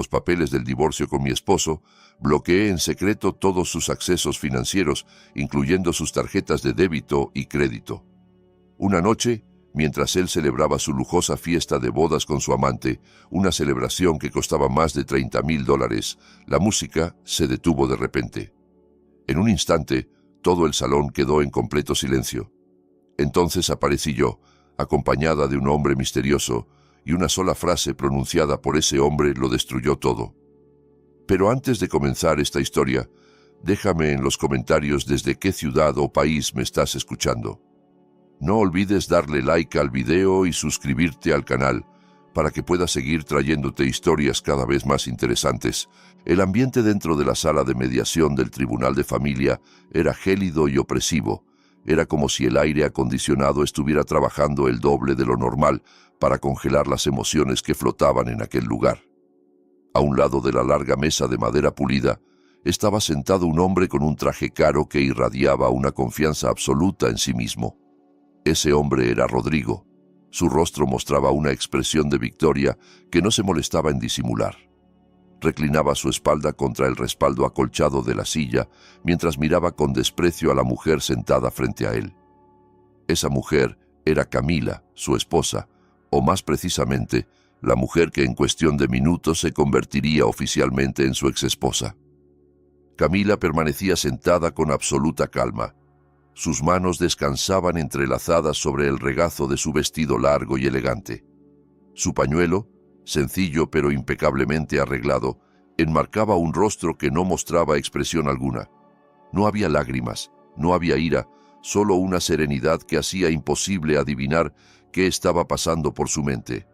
los papeles del divorcio con mi esposo, bloqueé en secreto todos sus accesos financieros, incluyendo sus tarjetas de débito y crédito. Una noche, mientras él celebraba su lujosa fiesta de bodas con su amante, una celebración que costaba más de $30,000, la música se detuvo de repente. En un instante, todo el salón quedó en completo silencio. Entonces aparecí yo, acompañada de un hombre misterioso, y una sola frase pronunciada por ese hombre lo destruyó todo. Pero antes de comenzar esta historia, déjame en los comentarios desde qué ciudad o país me estás escuchando. No olvides darle like al video y suscribirte al canal para que pueda seguir trayéndote historias cada vez más interesantes. El ambiente dentro de la sala de mediación del Tribunal de Familia era gélido y opresivo. Era como si el aire acondicionado estuviera trabajando el doble de lo normal para congelar las emociones que flotaban en aquel lugar. A un lado de la larga mesa de madera pulida, estaba sentado un hombre con un traje caro que irradiaba una confianza absoluta en sí mismo. Ese hombre era Rodrigo. Su rostro mostraba una expresión de victoria que no se molestaba en disimular. Reclinaba su espalda contra el respaldo acolchado de la silla mientras miraba con desprecio a la mujer sentada frente a él. Esa mujer era Camila, su esposa, o más precisamente, la mujer que en cuestión de minutos se convertiría oficialmente en su exesposa. Camila permanecía sentada con absoluta calma. Sus manos descansaban entrelazadas sobre el regazo de su vestido largo y elegante. Su pañuelo, sencillo pero impecablemente arreglado, enmarcaba un rostro que no mostraba expresión alguna. No había lágrimas, no había ira, solo una serenidad que hacía imposible adivinar qué estaba pasando por su mente.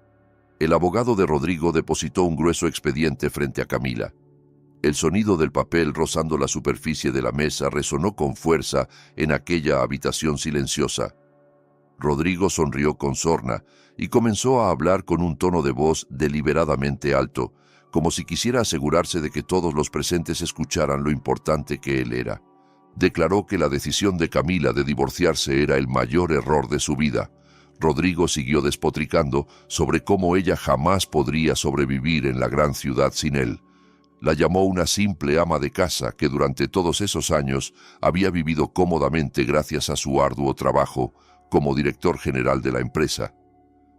El abogado de Rodrigo depositó un grueso expediente frente a Camila. El sonido del papel rozando la superficie de la mesa resonó con fuerza en aquella habitación silenciosa. Rodrigo sonrió con sorna y comenzó a hablar con un tono de voz deliberadamente alto, como si quisiera asegurarse de que todos los presentes escucharan lo importante que él era. Declaró que la decisión de Camila de divorciarse era el mayor error de su vida. Rodrigo siguió despotricando sobre cómo ella jamás podría sobrevivir en la gran ciudad sin él. La llamó una simple ama de casa que durante todos esos años había vivido cómodamente gracias a su arduo trabajo como director general de la empresa.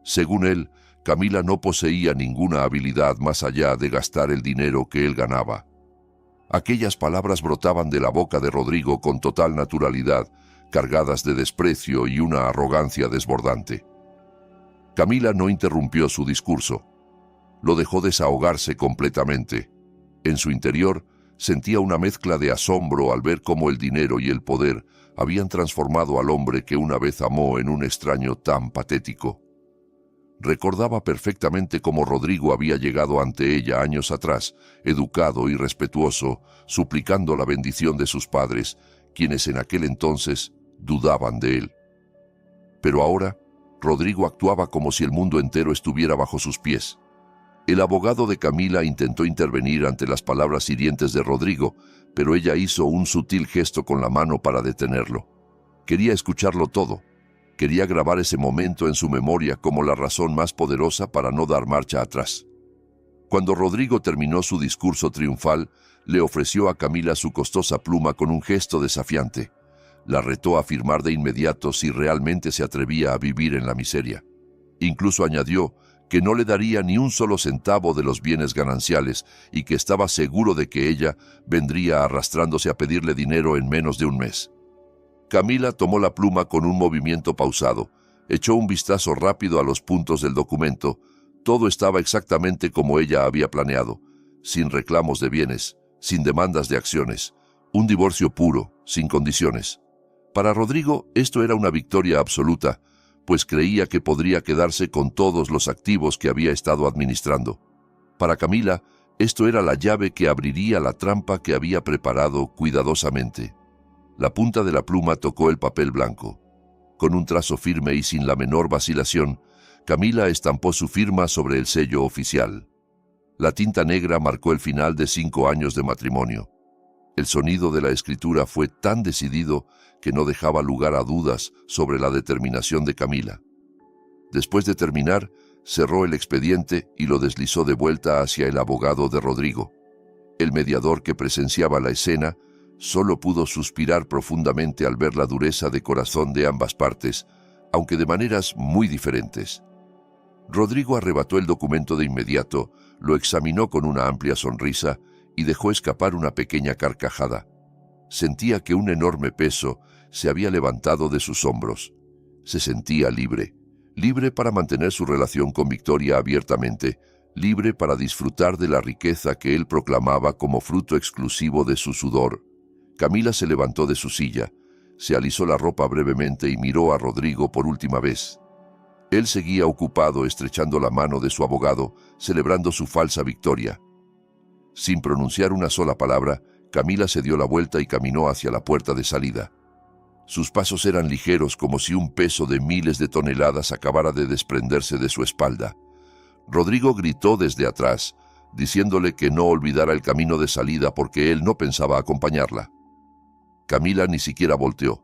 Según él, Camila no poseía ninguna habilidad más allá de gastar el dinero que él ganaba. Aquellas palabras brotaban de la boca de Rodrigo con total naturalidad, cargadas de desprecio y una arrogancia desbordante. Camila no interrumpió su discurso. Lo dejó desahogarse completamente. En su interior, sentía una mezcla de asombro al ver cómo el dinero y el poder habían transformado al hombre que una vez amó en un extraño tan patético. Recordaba perfectamente cómo Rodrigo había llegado ante ella años atrás, educado y respetuoso, suplicando la bendición de sus padres, quienes en aquel entonces dudaban de él. Pero ahora, Rodrigo actuaba como si el mundo entero estuviera bajo sus pies. El abogado de Camila intentó intervenir ante las palabras hirientes de Rodrigo, pero ella hizo un sutil gesto con la mano para detenerlo. Quería escucharlo todo. Quería grabar ese momento en su memoria como la razón más poderosa para no dar marcha atrás. Cuando Rodrigo terminó su discurso triunfal, le ofreció a Camila su costosa pluma con un gesto desafiante. La retó a firmar de inmediato si realmente se atrevía a vivir en la miseria. Incluso añadió que no le daría ni un solo centavo de los bienes gananciales y que estaba seguro de que ella vendría arrastrándose a pedirle dinero en menos de un mes. Camila tomó la pluma con un movimiento pausado, echó un vistazo rápido a los puntos del documento. Todo estaba exactamente como ella había planeado, sin reclamos de bienes, sin demandas de acciones, un divorcio puro, sin condiciones. Para Rodrigo esto era una victoria absoluta, pues creía que podría quedarse con todos los activos que había estado administrando. Para Camila, esto era la llave que abriría la trampa que había preparado cuidadosamente. La punta de la pluma tocó el papel blanco. Con un trazo firme y sin la menor vacilación, Camila estampó su firma sobre el sello oficial. La tinta negra marcó el final de 5 años de matrimonio. El sonido de la escritura fue tan decidido que no dejaba lugar a dudas sobre la determinación de Camila. Después de terminar, Cerró el expediente y lo deslizó de vuelta hacia el abogado de Rodrigo. El mediador, que presenciaba la escena, solo pudo suspirar profundamente al ver la dureza de corazón de ambas partes, aunque de maneras muy diferentes. Rodrigo arrebató el documento de inmediato, lo examinó con una amplia sonrisa y dejó escapar una pequeña carcajada. Sentía que un enorme peso se había levantado de sus hombros. Se sentía libre, libre para mantener su relación con Victoria abiertamente, libre para disfrutar de la riqueza que él proclamaba como fruto exclusivo de su sudor. Camila se levantó de su silla, se alisó la ropa brevemente y miró a Rodrigo por última vez. Él seguía ocupado estrechando la mano de su abogado, celebrando su falsa victoria. Sin pronunciar una sola palabra, Camila se dio la vuelta y caminó hacia la puerta de salida. Sus pasos eran ligeros, como si un peso de miles de toneladas acabara de desprenderse de su espalda. Rodrigo gritó desde atrás, diciéndole que no olvidara el camino de salida porque él no pensaba acompañarla. Camila ni siquiera volteó.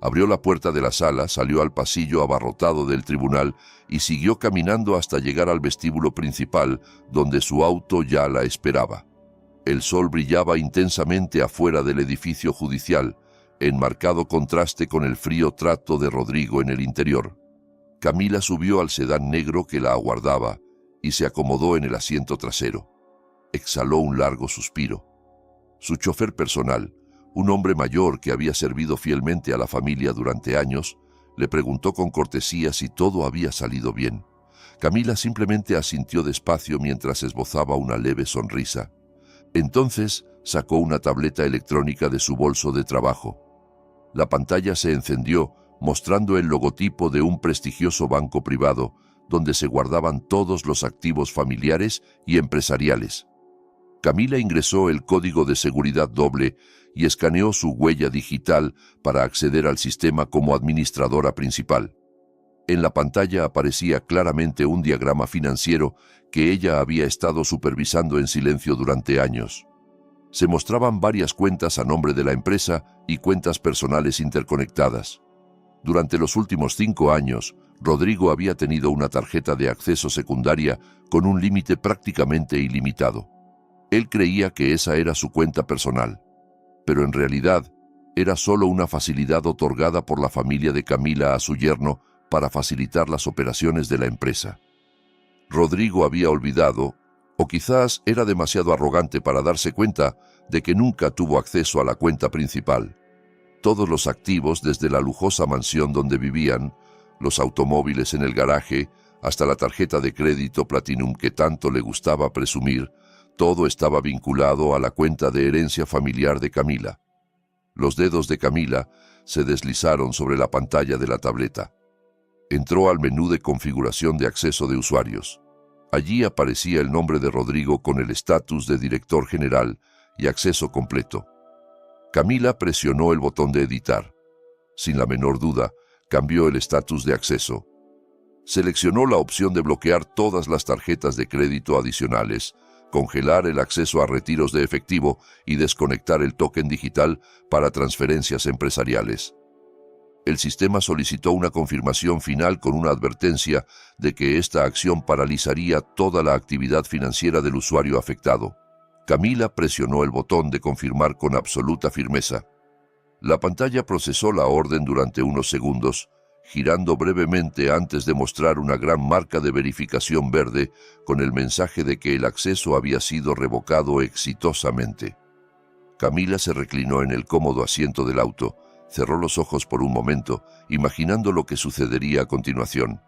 Abrió la puerta de la sala, salió al pasillo abarrotado del tribunal y siguió caminando hasta llegar al vestíbulo principal, donde su auto ya la esperaba. El sol brillaba intensamente afuera del edificio judicial, en marcado contraste con el frío trato de Rodrigo en el interior. Camila subió al sedán negro que la aguardaba y se acomodó en el asiento trasero. Exhaló un largo suspiro. Su chofer personal, un hombre mayor que había servido fielmente a la familia durante años, le preguntó con cortesía si todo había salido bien. Camila simplemente asintió despacio mientras esbozaba una leve sonrisa. Entonces sacó una tableta electrónica de su bolso de trabajo. La pantalla se encendió, mostrando el logotipo de un prestigioso banco privado, donde se guardaban todos los activos familiares y empresariales. Camila ingresó el código de seguridad doble y escaneó su huella digital para acceder al sistema como administradora principal. En la pantalla aparecía claramente un diagrama financiero que ella había estado supervisando en silencio durante años. Se mostraban varias cuentas a nombre de la empresa y cuentas personales interconectadas. Durante los últimos 5 años, Rodrigo había tenido una tarjeta de acceso secundaria con un límite prácticamente ilimitado. Él creía que esa era su cuenta personal, pero en realidad era solo una facilidad otorgada por la familia de Camila a su yerno para facilitar las operaciones de la empresa. Rodrigo había olvidado, o quizás era demasiado arrogante para darse cuenta, de que nunca tuvo acceso a la cuenta principal. Todos los activos, desde la lujosa mansión donde vivían, los automóviles en el garaje, hasta la tarjeta de crédito Platinum que tanto le gustaba presumir, todo estaba vinculado a la cuenta de herencia familiar de Camila. Los dedos de Camila se deslizaron sobre la pantalla de la tableta. Entró al menú de configuración de acceso de usuarios. Allí aparecía el nombre de Rodrigo con el estatus de director general y acceso completo. Camila presionó el botón de editar. Sin la menor duda, cambió el estatus de acceso. Seleccionó la opción de bloquear todas las tarjetas de crédito adicionales, congelar el acceso a retiros de efectivo y desconectar el token digital para transferencias empresariales. El sistema solicitó una confirmación final con una advertencia de que esta acción paralizaría toda la actividad financiera del usuario afectado. Camila presionó el botón de confirmar con absoluta firmeza. La pantalla procesó la orden durante unos segundos, girando brevemente antes de mostrar una gran marca de verificación verde con el mensaje de que el acceso había sido revocado exitosamente. Camila se reclinó en el cómodo asiento del auto, cerró los ojos por un momento, imaginando lo que sucedería a continuación.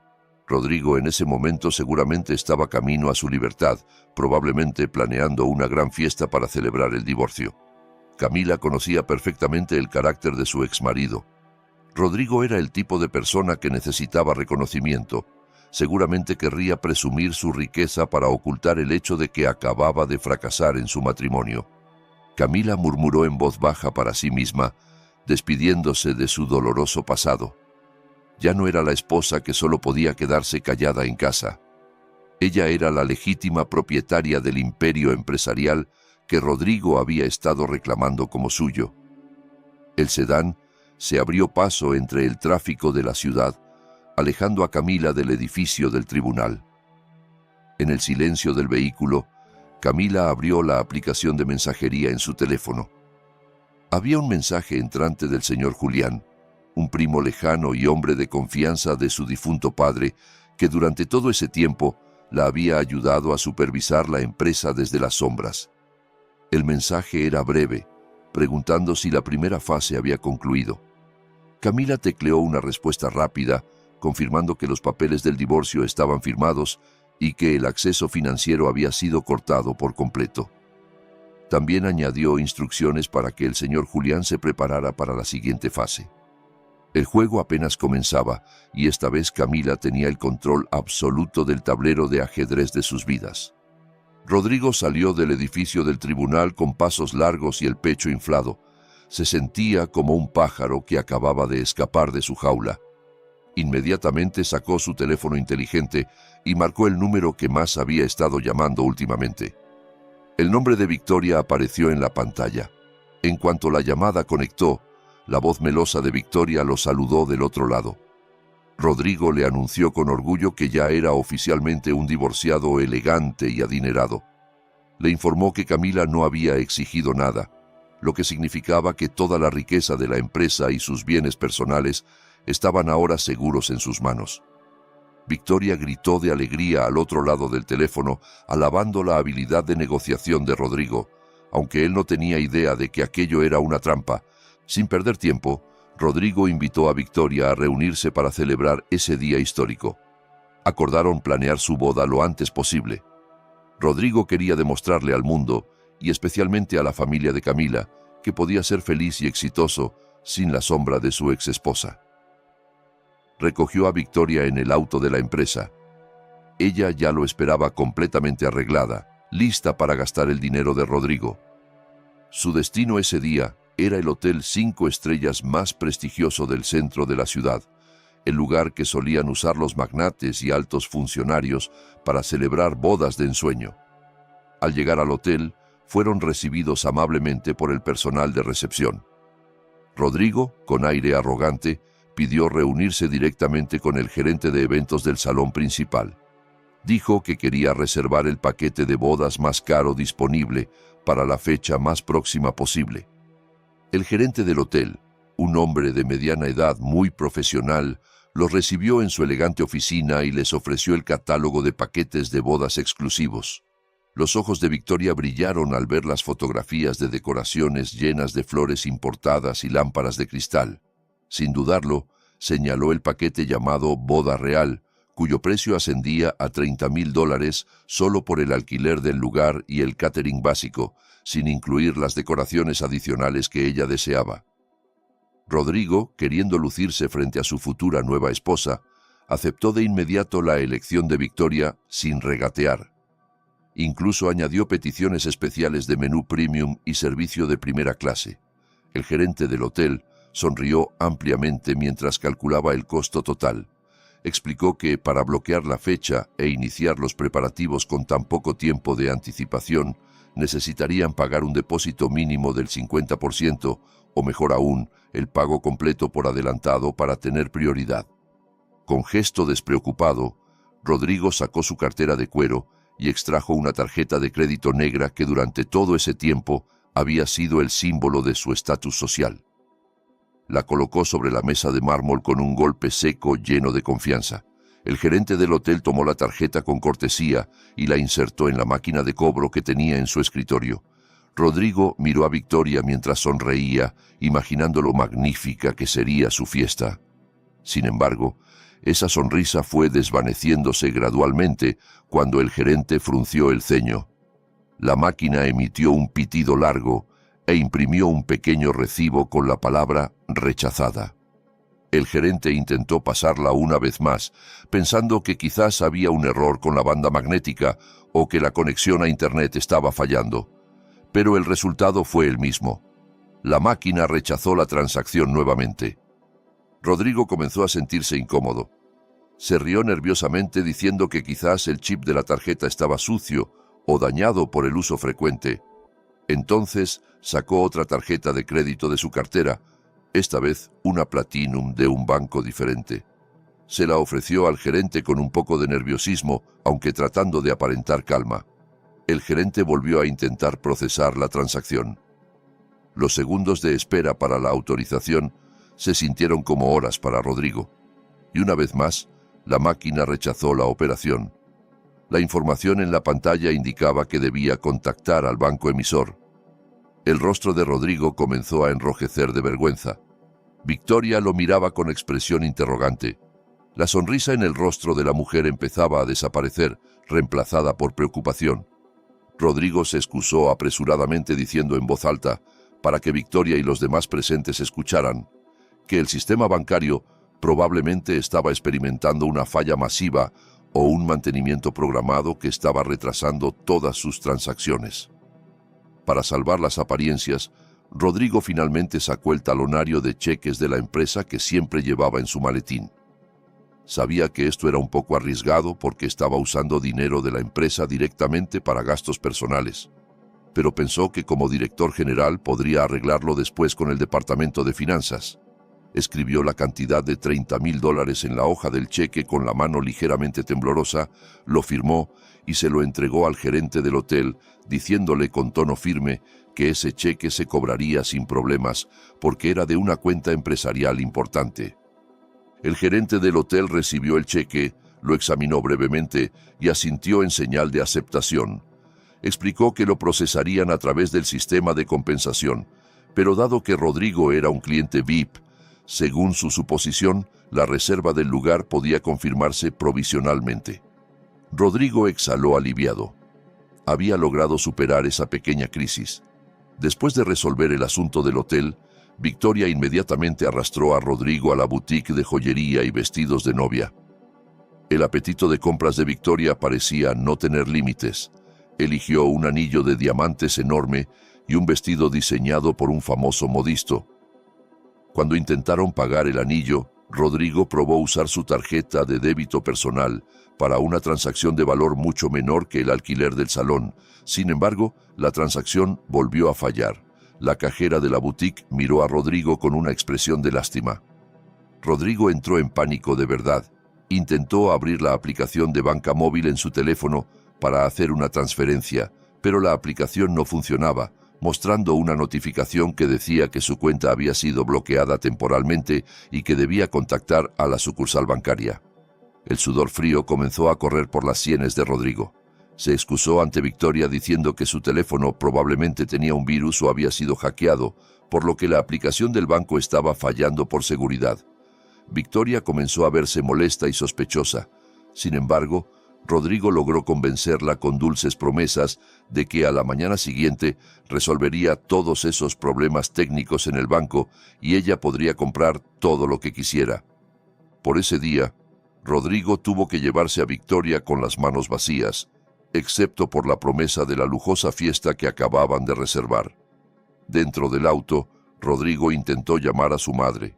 Rodrigo en ese momento seguramente estaba camino a su libertad, probablemente planeando una gran fiesta para celebrar el divorcio. Camila conocía perfectamente el carácter de su exmarido. Rodrigo era el tipo de persona que necesitaba reconocimiento. Seguramente querría presumir su riqueza para ocultar el hecho de que acababa de fracasar en su matrimonio. Camila murmuró en voz baja para sí misma, despidiéndose de su doloroso pasado. Ya no era la esposa que solo podía quedarse callada en casa. Ella era la legítima propietaria del imperio empresarial que Rodrigo había estado reclamando como suyo. El sedán se abrió paso entre el tráfico de la ciudad, alejando a Camila del edificio del tribunal. En el silencio del vehículo, Camila abrió la aplicación de mensajería en su teléfono. Había un mensaje entrante del señor Julián, un primo lejano y hombre de confianza de su difunto padre, que durante todo ese tiempo la había ayudado a supervisar la empresa desde las sombras. El mensaje era breve, preguntando si la primera fase había concluido. Camila tecleó una respuesta rápida, confirmando que los papeles del divorcio estaban firmados y que el acceso financiero había sido cortado por completo. También añadió instrucciones para que el señor Julián se preparara para la siguiente fase. El juego apenas comenzaba y esta vez Camila tenía el control absoluto del tablero de ajedrez de sus vidas. Rodrigo salió del edificio del tribunal con pasos largos y el pecho inflado. Se sentía como un pájaro que acababa de escapar de su jaula. Inmediatamente sacó su teléfono inteligente y marcó el número que más había estado llamando últimamente. El nombre de Victoria apareció en la pantalla. En cuanto la llamada conectó, la voz melosa de Victoria lo saludó del otro lado. Rodrigo le anunció con orgullo que ya era oficialmente un divorciado elegante y adinerado. Le informó que Camila no había exigido nada, lo que significaba que toda la riqueza de la empresa y sus bienes personales estaban ahora seguros en sus manos. Victoria gritó de alegría al otro lado del teléfono, alabando la habilidad de negociación de Rodrigo, aunque él no tenía idea de que aquello era una trampa. Sin perder tiempo, Rodrigo invitó a Victoria a reunirse para celebrar ese día histórico. Acordaron planear su boda lo antes posible. Rodrigo quería demostrarle al mundo, y especialmente a la familia de Camila, que podía ser feliz y exitoso sin la sombra de su exesposa. Recogió a Victoria en el auto de la empresa. Ella ya lo esperaba completamente arreglada, lista para gastar el dinero de Rodrigo. Su destino ese día era el hotel 5 estrellas más prestigioso del centro de la ciudad, el lugar que solían usar los magnates y altos funcionarios para celebrar bodas de ensueño. Al llegar al hotel, fueron recibidos amablemente por el personal de recepción. Rodrigo, con aire arrogante, pidió reunirse directamente con el gerente de eventos del salón principal. Dijo que quería reservar el paquete de bodas más caro disponible para la fecha más próxima posible. El gerente del hotel, un hombre de mediana edad muy profesional, los recibió en su elegante oficina y les ofreció el catálogo de paquetes de bodas exclusivos. Los ojos de Victoria brillaron al ver las fotografías de decoraciones llenas de flores importadas y lámparas de cristal. Sin dudarlo, señaló el paquete llamado Boda Real, cuyo precio ascendía a $30,000 solo por el alquiler del lugar y el catering básico, sin incluir las decoraciones adicionales que ella deseaba. Rodrigo, queriendo lucirse frente a su futura nueva esposa, aceptó de inmediato la elección de Victoria sin regatear. Incluso añadió peticiones especiales de menú premium y servicio de primera clase. El gerente del hotel sonrió ampliamente mientras calculaba el costo total. Explicó que para bloquear la fecha e iniciar los preparativos con tan poco tiempo de anticipación, necesitarían pagar un depósito mínimo del 50%, o mejor aún, el pago completo por adelantado para tener prioridad. Con gesto despreocupado, Rodrigo sacó su cartera de cuero y extrajo una tarjeta de crédito negra que durante todo ese tiempo había sido el símbolo de su estatus social. La colocó sobre la mesa de mármol con un golpe seco lleno de confianza. El gerente del hotel tomó la tarjeta con cortesía y la insertó en la máquina de cobro que tenía en su escritorio. Rodrigo miró a Victoria mientras sonreía, imaginando lo magnífica que sería su fiesta. Sin embargo, esa sonrisa fue desvaneciéndose gradualmente cuando el gerente frunció el ceño. La máquina emitió un pitido largo e imprimió un pequeño recibo con la palabra rechazada. El gerente intentó pasarla una vez más, pensando que quizás había un error con la banda magnética o que la conexión a Internet estaba fallando. Pero el resultado fue el mismo. La máquina rechazó la transacción nuevamente. Rodrigo comenzó a sentirse incómodo. Se rió nerviosamente diciendo que quizás el chip de la tarjeta estaba sucio o dañado por el uso frecuente. Entonces sacó otra tarjeta de crédito de su cartera, esta vez una Platinum de un banco diferente. Se la ofreció al gerente con un poco de nerviosismo, aunque tratando de aparentar calma. El gerente volvió a intentar procesar la transacción. Los segundos de espera para la autorización se sintieron como horas para Rodrigo. Y una vez más, la máquina rechazó la operación. La información en la pantalla indicaba que debía contactar al banco emisor. El rostro de Rodrigo comenzó a enrojecer de vergüenza. Victoria lo miraba con expresión interrogante. La sonrisa en el rostro de la mujer empezaba a desaparecer, reemplazada por preocupación. Rodrigo se excusó apresuradamente diciendo en voz alta, para que Victoria y los demás presentes escucharan, que el sistema bancario probablemente estaba experimentando una falla masiva o un mantenimiento programado que estaba retrasando todas sus transacciones. Para salvar las apariencias, Rodrigo finalmente sacó el talonario de cheques de la empresa que siempre llevaba en su maletín. Sabía que esto era un poco arriesgado porque estaba usando dinero de la empresa directamente para gastos personales, pero pensó que como director general podría arreglarlo después con el departamento de finanzas. Escribió la cantidad de $30,000 en la hoja del cheque con la mano ligeramente temblorosa, lo firmó y se lo entregó al gerente del hotel, diciéndole con tono firme que ese cheque se cobraría sin problemas porque era de una cuenta empresarial importante. El gerente del hotel recibió el cheque, lo examinó brevemente y asintió en señal de aceptación. Explicó que lo procesarían a través del sistema de compensación, pero dado que Rodrigo era un cliente VIP, según su suposición, la reserva del lugar podía confirmarse provisionalmente. Rodrigo exhaló aliviado. Había logrado superar esa pequeña crisis. Después de resolver el asunto del hotel, Victoria inmediatamente arrastró a Rodrigo a la boutique de joyería y vestidos de novia. El apetito de compras de Victoria parecía no tener límites. Eligió un anillo de diamantes enorme y un vestido diseñado por un famoso modisto. Cuando intentaron pagar el anillo, Rodrigo probó usar su tarjeta de débito personal para una transacción de valor mucho menor que el alquiler del salón. Sin embargo, la transacción volvió a fallar. La cajera de la boutique miró a Rodrigo con una expresión de lástima. Rodrigo entró en pánico de verdad. Intentó abrir la aplicación de banca móvil en su teléfono para hacer una transferencia, pero la aplicación no funcionaba, mostrando una notificación que decía que su cuenta había sido bloqueada temporalmente y que debía contactar a la sucursal bancaria. El sudor frío comenzó a correr por las sienes de Rodrigo. Se excusó ante Victoria diciendo que su teléfono probablemente tenía un virus o había sido hackeado, por lo que la aplicación del banco estaba fallando por seguridad. Victoria comenzó a verse molesta y sospechosa. Sin embargo, Rodrigo logró convencerla con dulces promesas de que a la mañana siguiente resolvería todos esos problemas técnicos en el banco y ella podría comprar todo lo que quisiera. Por ese día, Rodrigo tuvo que llevarse a Victoria con las manos vacías, excepto por la promesa de la lujosa fiesta que acababan de reservar. Dentro del auto, Rodrigo intentó llamar a su madre.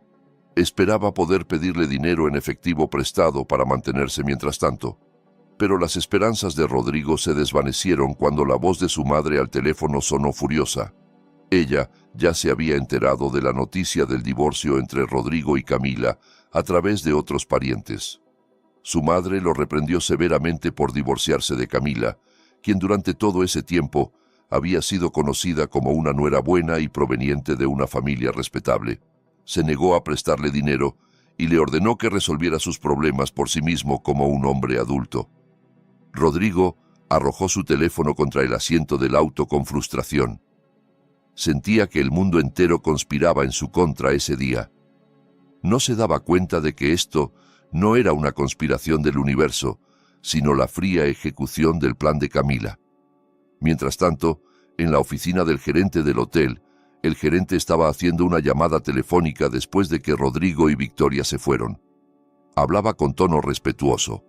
Esperaba poder pedirle dinero en efectivo prestado para mantenerse mientras tanto. Pero las esperanzas de Rodrigo se desvanecieron cuando la voz de su madre al teléfono sonó furiosa. Ella ya se había enterado de la noticia del divorcio entre Rodrigo y Camila a través de otros parientes. Su madre lo reprendió severamente por divorciarse de Camila, quien durante todo ese tiempo había sido conocida como una nuera buena y proveniente de una familia respetable. Se negó a prestarle dinero y le ordenó que resolviera sus problemas por sí mismo como un hombre adulto. Rodrigo arrojó su teléfono contra el asiento del auto con frustración. Sentía que el mundo entero conspiraba en su contra ese día. No se daba cuenta de que esto no era una conspiración del universo, sino la fría ejecución del plan de Camila. Mientras tanto, en la oficina del gerente del hotel, el gerente estaba haciendo una llamada telefónica después de que Rodrigo y Victoria se fueron. Hablaba con tono respetuoso.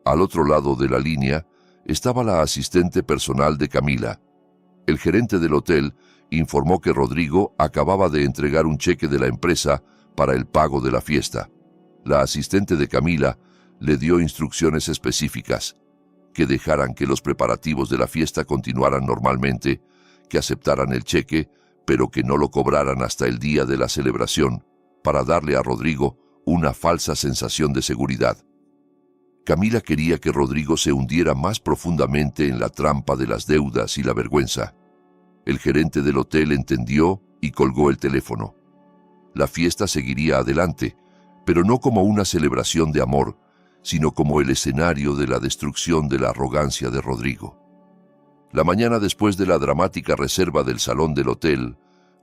Al otro lado de la línea estaba la asistente personal de Camila. El gerente del hotel informó que Rodrigo acababa de entregar un cheque de la empresa para el pago de la fiesta. La asistente de Camila le dio instrucciones específicas: que dejaran que los preparativos de la fiesta continuaran normalmente, que aceptaran el cheque, pero que no lo cobraran hasta el día de la celebración, para darle a Rodrigo una falsa sensación de seguridad. Camila quería que Rodrigo se hundiera más profundamente en la trampa de las deudas y la vergüenza. El gerente del hotel entendió y colgó el teléfono. La fiesta seguiría adelante, pero no como una celebración de amor, sino como el escenario de la destrucción de la arrogancia de Rodrigo. La mañana después de la dramática reserva del salón del hotel,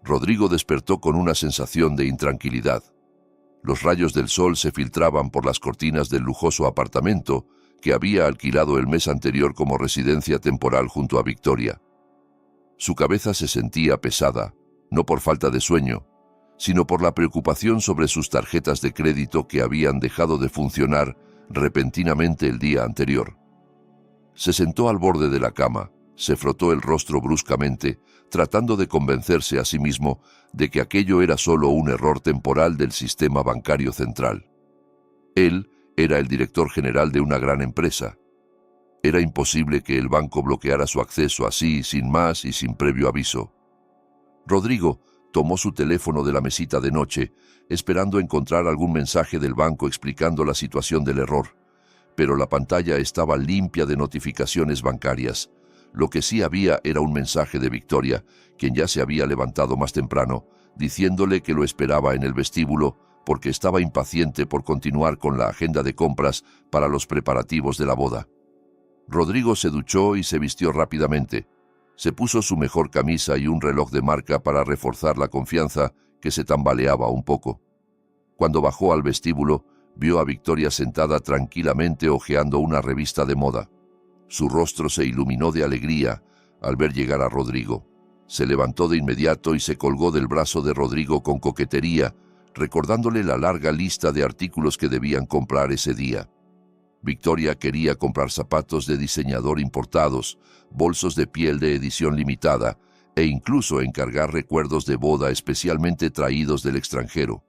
Rodrigo despertó con una sensación de intranquilidad. Los rayos del sol se filtraban por las cortinas del lujoso apartamento que había alquilado el mes anterior como residencia temporal junto a Victoria. Su cabeza se sentía pesada, no por falta de sueño, sino por la preocupación sobre sus tarjetas de crédito que habían dejado de funcionar repentinamente el día anterior. Se sentó al borde de la cama, se frotó el rostro bruscamente, tratando de convencerse a sí mismo de que aquello era solo un error temporal del sistema bancario central. Él era el director general de una gran empresa. Era imposible que el banco bloqueara su acceso así, sin más y sin previo aviso. Rodrigo tomó su teléfono de la mesita de noche, esperando encontrar algún mensaje del banco explicando la situación del error, pero la pantalla estaba limpia de notificaciones bancarias. Lo que sí había era un mensaje de Victoria, quien ya se había levantado más temprano, diciéndole que lo esperaba en el vestíbulo porque estaba impaciente por continuar con la agenda de compras para los preparativos de la boda. Rodrigo se duchó y se vistió rápidamente. Se puso su mejor camisa y un reloj de marca para reforzar la confianza que se tambaleaba un poco. Cuando bajó al vestíbulo, vio a Victoria sentada tranquilamente hojeando una revista de moda. Su rostro se iluminó de alegría al ver llegar a Rodrigo. Se levantó de inmediato y se colgó del brazo de Rodrigo con coquetería, recordándole la larga lista de artículos que debían comprar ese día. Victoria quería comprar zapatos de diseñador importados, bolsos de piel de edición limitada e incluso encargar recuerdos de boda especialmente traídos del extranjero.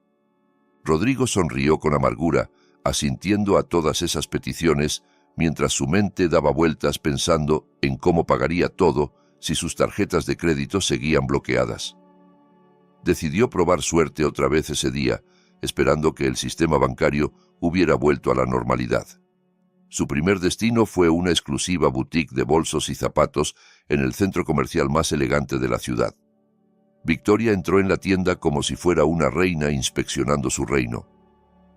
Rodrigo sonrió con amargura, asintiendo a todas esas peticiones, mientras su mente daba vueltas pensando en cómo pagaría todo si sus tarjetas de crédito seguían bloqueadas. Decidió probar suerte otra vez ese día, esperando que el sistema bancario hubiera vuelto a la normalidad. Su primer destino fue una exclusiva boutique de bolsos y zapatos en el centro comercial más elegante de la ciudad. Victoria entró en la tienda como si fuera una reina inspeccionando su reino.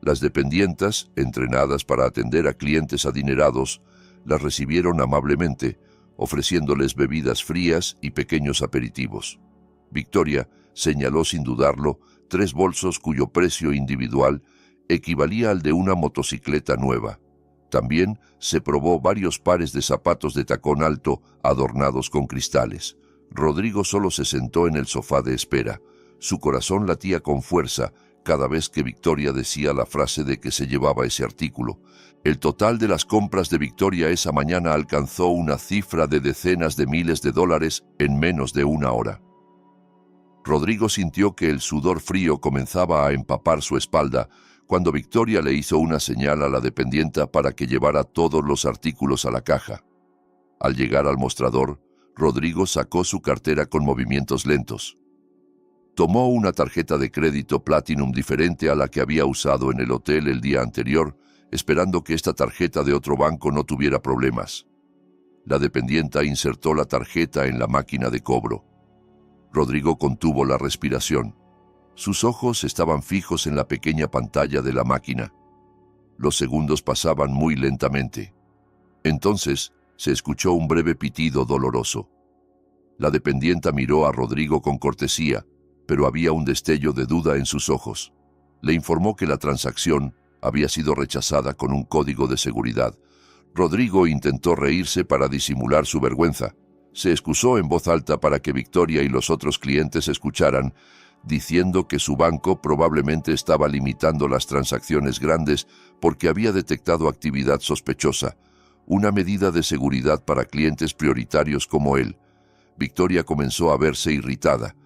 Las dependientas, entrenadas para atender a clientes adinerados, las recibieron amablemente, ofreciéndoles bebidas frías y pequeños aperitivos. Victoria señaló sin dudarlo 3 bolsos cuyo precio individual equivalía al de una motocicleta nueva. También se probó varios pares de zapatos de tacón alto adornados con cristales. Rodrigo solo se sentó en el sofá de espera. Su corazón latía con fuerza cada vez que Victoria decía la frase de que se llevaba ese artículo. El total de las compras de Victoria esa mañana alcanzó una cifra de decenas de miles de dólares en menos de una hora. Rodrigo sintió que el sudor frío comenzaba a empapar su espalda cuando Victoria le hizo una señal a la dependienta para que llevara todos los artículos a la caja. Al llegar al mostrador, Rodrigo sacó su cartera con movimientos lentos. Tomó una tarjeta de crédito Platinum diferente a la que había usado en el hotel el día anterior, esperando que esta tarjeta de otro banco no tuviera problemas. La dependienta insertó la tarjeta en la máquina de cobro. Rodrigo contuvo la respiración. Sus ojos estaban fijos en la pequeña pantalla de la máquina. Los segundos pasaban muy lentamente. Entonces se escuchó un breve pitido doloroso. La dependienta miró a Rodrigo con cortesía, pero había un destello de duda en sus ojos. Le informó que la transacción había sido rechazada con un código de seguridad. Rodrigo intentó reírse para disimular su vergüenza. Se excusó en voz alta para que Victoria y los otros clientes escucharan, diciendo que su banco probablemente estaba limitando las transacciones grandes porque había detectado actividad sospechosa, una medida de seguridad para clientes prioritarios como él. Victoria comenzó a verse irritada.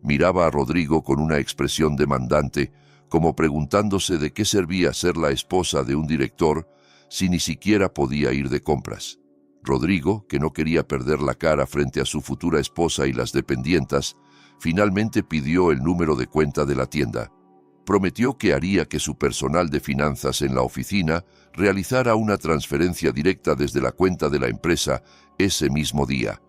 Miraba a Rodrigo con una expresión demandante, como preguntándose de qué servía ser la esposa de un director si ni siquiera podía ir de compras. Rodrigo, que no quería perder la cara frente a su futura esposa y las dependientas, finalmente pidió el número de cuenta de la tienda. prometió que haría que su personal de finanzas en la oficina realizara una transferencia directa desde la cuenta de la empresa ese mismo día.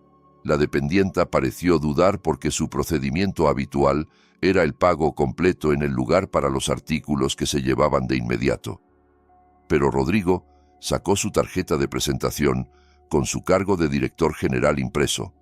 La dependienta pareció dudar porque su procedimiento habitual era el pago completo en el lugar para los artículos que se llevaban de inmediato. Pero Rodrigo sacó su tarjeta de presentación con su cargo de director general impreso.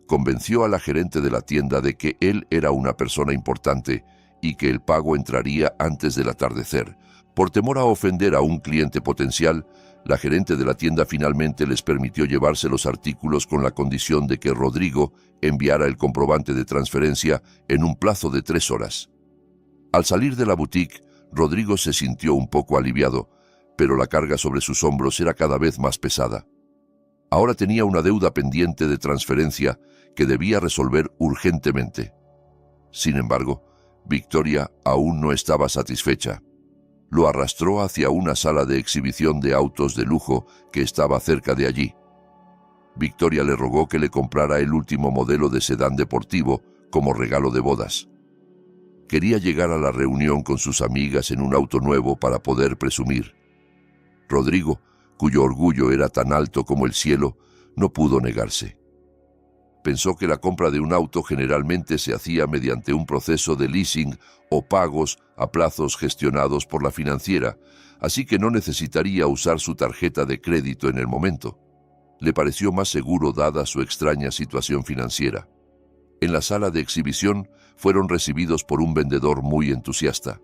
Convenció a la gerente de la tienda de que él era una persona importante y que el pago entraría antes del atardecer. Por temor a ofender a un cliente potencial, la gerente de la tienda finalmente les permitió llevarse los artículos con la condición de que Rodrigo enviara el comprobante de transferencia en un plazo de 3 horas. Al salir de la boutique, Rodrigo se sintió un poco aliviado, pero la carga sobre sus hombros era cada vez más pesada. Ahora tenía una deuda pendiente de transferencia que debía resolver urgentemente. Sin embargo, Victoria aún no estaba satisfecha. Lo arrastró hacia una sala de exhibición de autos de lujo que estaba cerca de allí. Victoria le rogó que le comprara el último modelo de sedán deportivo como regalo de bodas. Quería llegar a la reunión con sus amigas en un auto nuevo para poder presumir. Rodrigo, cuyo orgullo era tan alto como el cielo, no pudo negarse. Pensó que la compra de un auto generalmente se hacía mediante un proceso de leasing o pagos a plazos gestionados por la financiera, así que no necesitaría usar su tarjeta de crédito en el momento. Le pareció más seguro dada su extraña situación financiera. En la sala de exhibición fueron recibidos por un vendedor muy entusiasta.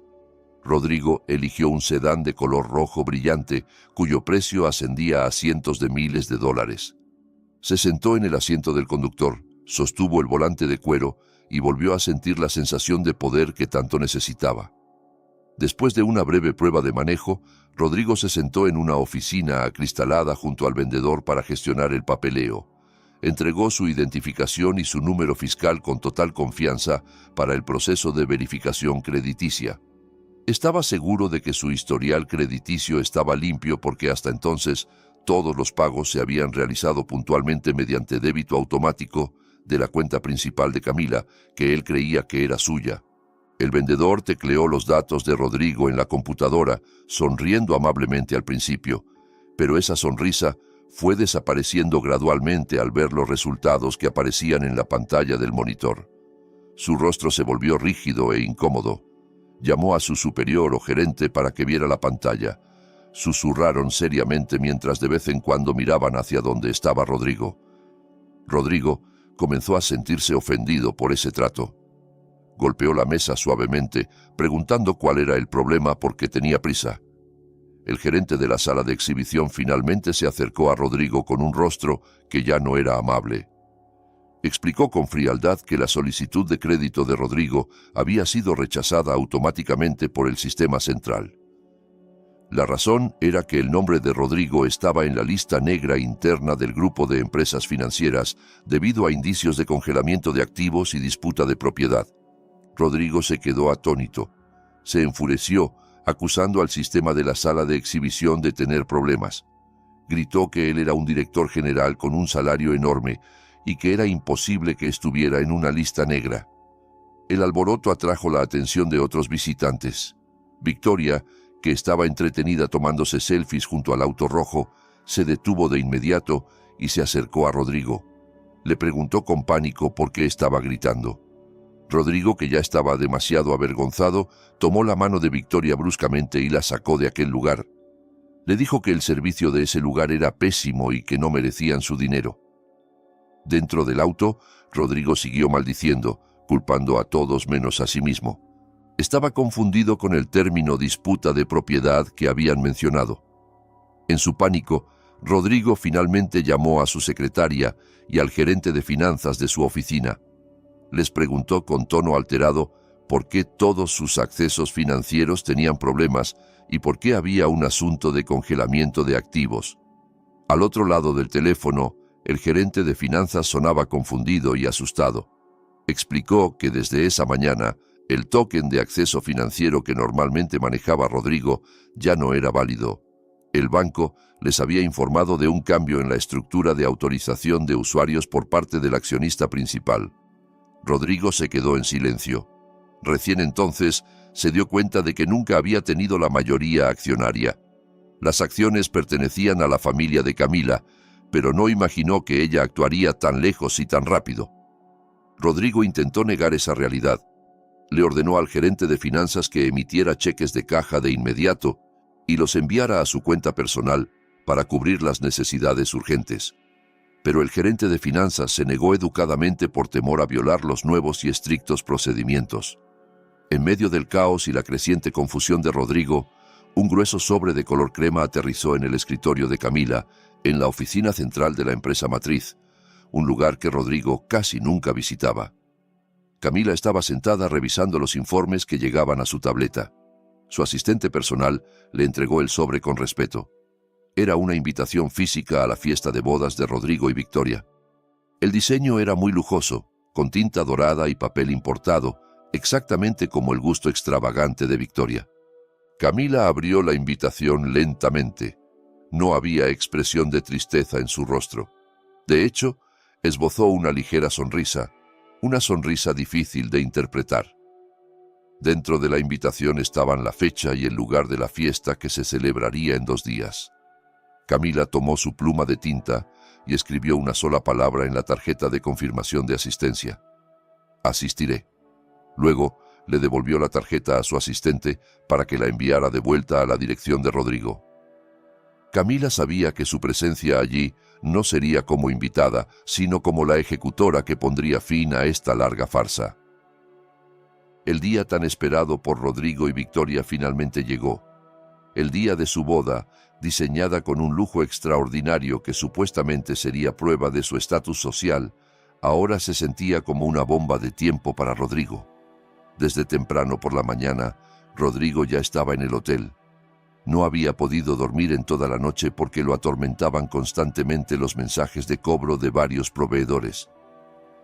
Rodrigo eligió un sedán de color rojo brillante, cuyo precio ascendía a cientos de miles de dólares. Se sentó en el asiento del conductor, sostuvo el volante de cuero y volvió a sentir la sensación de poder que tanto necesitaba. Después de una breve prueba de manejo, Rodrigo se sentó en una oficina acristalada junto al vendedor para gestionar el papeleo. Entregó su identificación y su número fiscal con total confianza para el proceso de verificación crediticia. Estaba seguro de que su historial crediticio estaba limpio porque hasta entonces todos los pagos se habían realizado puntualmente mediante débito automático de la cuenta principal de Camila, que él creía que era suya. El vendedor tecleó los datos de Rodrigo en la computadora, sonriendo amablemente al principio, pero esa sonrisa fue desapareciendo gradualmente al ver los resultados que aparecían en la pantalla del monitor. Su rostro se volvió rígido e incómodo. Llamó a su superior o gerente para que viera la pantalla. Susurraron seriamente mientras de vez en cuando miraban hacia donde estaba Rodrigo. Rodrigo comenzó a sentirse ofendido por ese trato. Golpeó la mesa suavemente, preguntando cuál era el problema porque tenía prisa. El gerente de la sala de exhibición finalmente se acercó a Rodrigo con un rostro que ya no era amable. Explicó con frialdad que la solicitud de crédito de Rodrigo había sido rechazada automáticamente por el sistema central. La razón era que el nombre de Rodrigo estaba en la lista negra interna del grupo de empresas financieras debido a indicios de congelamiento de activos y disputa de propiedad. Rodrigo se quedó atónito. Se enfureció, acusando al sistema de la sala de exhibición de tener problemas. Gritó que él era un director general con un salario enorme y que era imposible que estuviera en una lista negra. El alboroto atrajo la atención de otros visitantes. Victoria, que estaba entretenida tomándose selfies junto al auto rojo, se detuvo de inmediato y se acercó a Rodrigo. Le preguntó con pánico por qué estaba gritando. Rodrigo, que ya estaba demasiado avergonzado, tomó la mano de Victoria bruscamente y la sacó de aquel lugar. Le dijo que el servicio de ese lugar era pésimo y que no merecían su dinero. Dentro del auto, Rodrigo siguió maldiciendo, culpando a todos menos a sí mismo. Estaba confundido con el término disputa de propiedad que habían mencionado. En su pánico, Rodrigo finalmente llamó a su secretaria y al gerente de finanzas de su oficina. Les preguntó con tono alterado por qué todos sus accesos financieros tenían problemas y por qué había un asunto de congelamiento de activos. Al otro lado del teléfono, el gerente de finanzas sonaba confundido y asustado. Explicó que desde esa mañana, el token de acceso financiero que normalmente manejaba Rodrigo ya no era válido. El banco les había informado de un cambio en la estructura de autorización de usuarios por parte del accionista principal. Rodrigo se quedó en silencio. Recién entonces se dio cuenta de que nunca había tenido la mayoría accionaria. Las acciones pertenecían a la familia de Camila, pero no imaginó que ella actuaría tan lejos y tan rápido. Rodrigo intentó negar esa realidad. Le ordenó al gerente de finanzas que emitiera cheques de caja de inmediato y los enviara a su cuenta personal para cubrir las necesidades urgentes. Pero el gerente de finanzas se negó educadamente por temor a violar los nuevos y estrictos procedimientos. En medio del caos y la creciente confusión de Rodrigo, un grueso sobre de color crema aterrizó en el escritorio de Camila, en la oficina central de la empresa matriz, un lugar que Rodrigo casi nunca visitaba. Camila estaba sentada revisando los informes que llegaban a su tableta. Su asistente personal le entregó el sobre con respeto. Era una invitación física a la fiesta de bodas de Rodrigo y Victoria. El diseño era muy lujoso, con tinta dorada y papel importado, exactamente como el gusto extravagante de Victoria. Camila abrió la invitación lentamente. No había expresión de tristeza en su rostro. De hecho, esbozó una ligera sonrisa, una sonrisa difícil de interpretar. Dentro de la invitación estaban la fecha y el lugar de la fiesta que se celebraría en 2 días. Camila tomó su pluma de tinta y escribió una sola palabra en la tarjeta de confirmación de asistencia. Asistiré. Luego, le devolvió la tarjeta a su asistente para que la enviara de vuelta a la dirección de Rodrigo. Camila sabía que su presencia allí no sería como invitada, sino como la ejecutora que pondría fin a esta larga farsa. El día tan esperado por Rodrigo y Victoria finalmente llegó. El día de su boda, diseñada con un lujo extraordinario que supuestamente sería prueba de su estatus social, ahora se sentía como una bomba de tiempo para Rodrigo. Desde temprano por la mañana, Rodrigo ya estaba en el hotel. No había podido dormir en toda la noche porque lo atormentaban constantemente los mensajes de cobro de varios proveedores.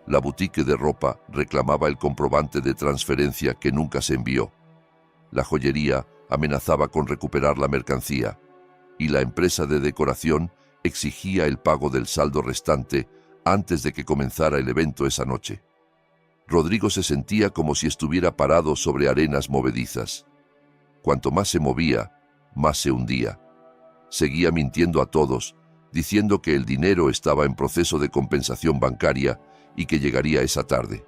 La boutique de ropa reclamaba el comprobante de transferencia que nunca se envió. La joyería amenazaba con recuperar la mercancía, y la empresa de decoración exigía el pago del saldo restante antes de que comenzara el evento esa noche. Rodrigo se sentía como si estuviera parado sobre arenas movedizas. Cuanto más se movía, más se hundía. Seguía mintiendo a todos, diciendo que el dinero estaba en proceso de compensación bancaria y que llegaría esa tarde.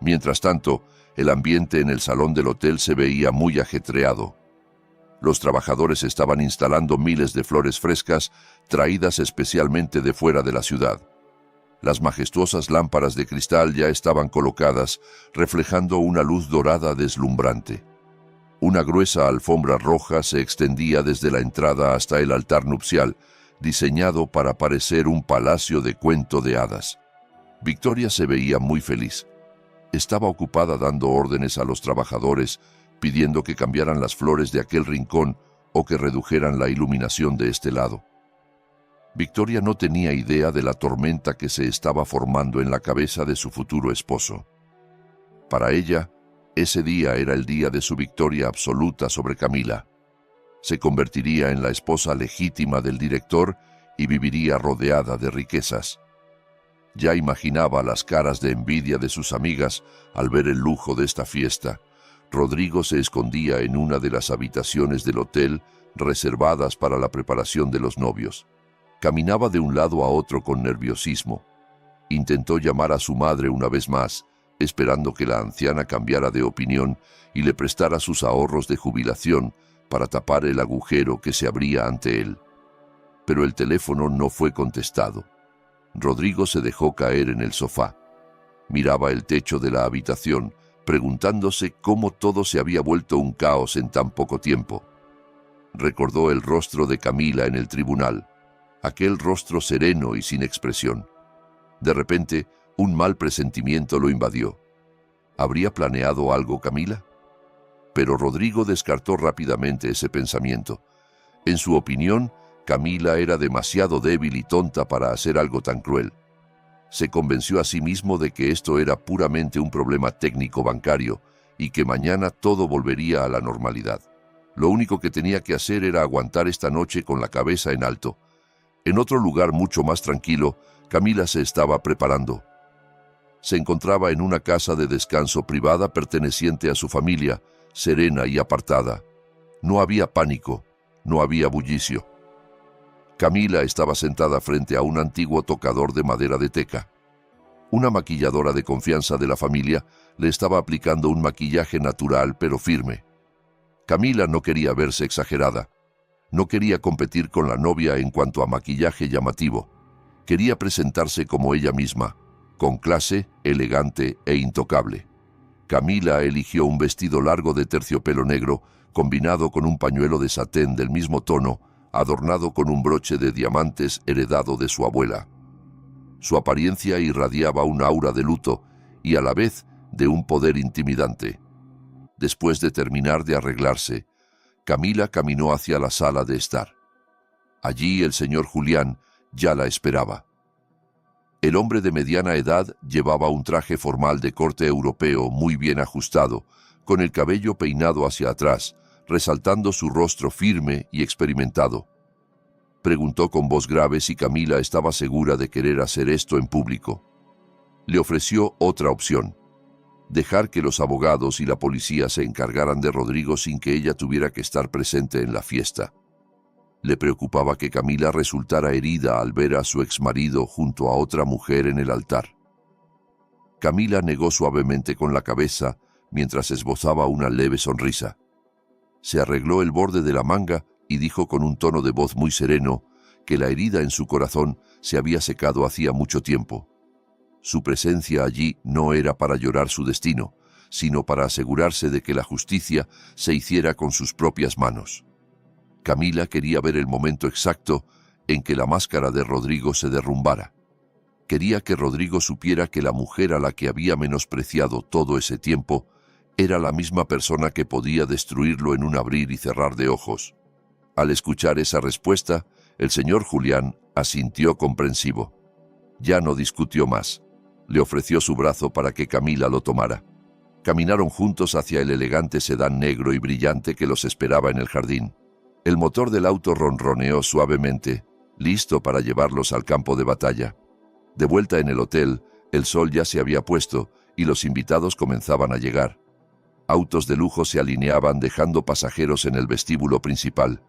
Mientras tanto, el ambiente en el salón del hotel se veía muy ajetreado. Los trabajadores estaban instalando miles de flores frescas traídas especialmente de fuera de la ciudad. Las majestuosas lámparas de cristal ya estaban colocadas, reflejando una luz dorada deslumbrante. Una gruesa alfombra roja se extendía desde la entrada hasta el altar nupcial, diseñado para parecer un palacio de cuento de hadas. Victoria se veía muy feliz. Estaba ocupada dando órdenes a los trabajadores, pidiendo que cambiaran las flores de aquel rincón o que redujeran la iluminación de este lado. Victoria no tenía idea de la tormenta que se estaba formando en la cabeza de su futuro esposo. Para ella, ese día era el día de su victoria absoluta sobre Camila. Se convertiría en la esposa legítima del director y viviría rodeada de riquezas. Ya imaginaba las caras de envidia de sus amigas al ver el lujo de esta fiesta. Rodrigo se escondía en una de las habitaciones del hotel reservadas para la preparación de los novios. Caminaba de un lado a otro con nerviosismo. Intentó llamar a su madre una vez más, esperando que la anciana cambiara de opinión y le prestara sus ahorros de jubilación para tapar el agujero que se abría ante él. Pero el teléfono no fue contestado. Rodrigo se dejó caer en el sofá. Miraba el techo de la habitación, preguntándose cómo todo se había vuelto un caos en tan poco tiempo. Recordó el rostro de Camila en el tribunal, aquel rostro sereno y sin expresión. De repente, un mal presentimiento lo invadió. ¿Habría planeado algo Camila? Pero Rodrigo descartó rápidamente ese pensamiento. En su opinión, Camila era demasiado débil y tonta para hacer algo tan cruel. Se convenció a sí mismo de que esto era puramente un problema técnico bancario y que mañana todo volvería a la normalidad. Lo único que tenía que hacer era aguantar esta noche con la cabeza en alto. En otro lugar mucho más tranquilo, Camila se estaba preparando. Se encontraba en una casa de descanso privada perteneciente a su familia, serena y apartada. No había pánico, no había bullicio. Camila estaba sentada frente a un antiguo tocador de madera de teca. Una maquilladora de confianza de la familia le estaba aplicando un maquillaje natural pero firme. Camila no quería verse exagerada. No quería competir con la novia en cuanto a maquillaje llamativo. Quería presentarse como ella misma, con clase, elegante e intocable. Camila eligió un vestido largo de terciopelo negro, combinado con un pañuelo de satén del mismo tono, adornado con un broche de diamantes heredado de su abuela. Su apariencia irradiaba un aura de luto y a la vez de un poder intimidante. Después de terminar de arreglarse, Camila caminó hacia la sala de estar. Allí el señor Julián ya la esperaba. El hombre de mediana edad llevaba un traje formal de corte europeo muy bien ajustado, con el cabello peinado hacia atrás, resaltando su rostro firme y experimentado. Preguntó con voz grave si Camila estaba segura de querer hacer esto en público. Le ofreció otra opción: dejar que los abogados y la policía se encargaran de Rodrigo sin que ella tuviera que estar presente en la fiesta. Le preocupaba que Camila resultara herida al ver a su exmarido junto a otra mujer en el altar. Camila negó suavemente con la cabeza mientras esbozaba una leve sonrisa. Se arregló el borde de la manga y dijo con un tono de voz muy sereno que la herida en su corazón se había secado hacía mucho tiempo. Su presencia allí no era para llorar su destino, sino para asegurarse de que la justicia se hiciera con sus propias manos. Camila quería ver el momento exacto en que la máscara de Rodrigo se derrumbara. Quería que Rodrigo supiera que la mujer a la que había menospreciado todo ese tiempo era la misma persona que podía destruirlo en un abrir y cerrar de ojos. Al escuchar esa respuesta, el señor Julián asintió comprensivo. Ya no discutió más. Le ofreció su brazo para que Camila lo tomara. Caminaron juntos hacia el elegante sedán negro y brillante que los esperaba en el jardín. El motor del auto ronroneó suavemente, listo para llevarlos al campo de batalla. De vuelta en el hotel, el sol ya se había puesto y los invitados comenzaban a llegar. Autos de lujo se alineaban dejando pasajeros en el vestíbulo principal.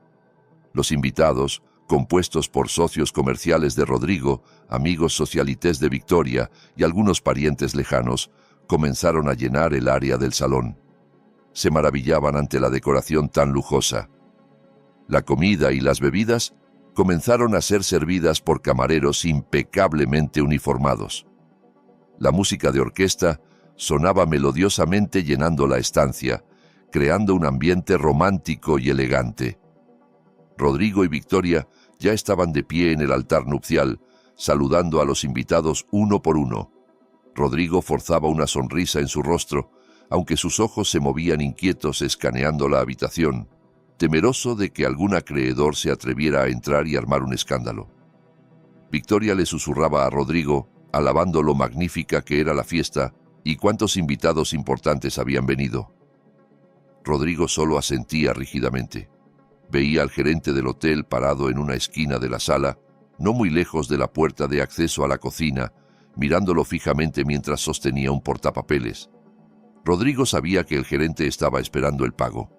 Los invitados, compuestos por socios comerciales de Rodrigo, amigos socialites de Victoria y algunos parientes lejanos, comenzaron a llenar el área del salón. Se maravillaban ante la decoración tan lujosa. La comida y las bebidas comenzaron a ser servidas por camareros impecablemente uniformados. La música de orquesta sonaba melodiosamente llenando la estancia, creando un ambiente romántico y elegante. Rodrigo y Victoria ya estaban de pie en el altar nupcial, saludando a los invitados uno por uno. Rodrigo forzaba una sonrisa en su rostro, aunque sus ojos se movían inquietos escaneando la habitación, temeroso de que algún acreedor se atreviera a entrar y armar un escándalo. Victoria le susurraba a Rodrigo, alabando lo magnífica que era la fiesta y cuántos invitados importantes habían venido. Rodrigo solo asentía rígidamente. Veía al gerente del hotel parado en una esquina de la sala, no muy lejos de la puerta de acceso a la cocina, mirándolo fijamente mientras sostenía un portapapeles. Rodrigo sabía que el gerente estaba esperando el pago.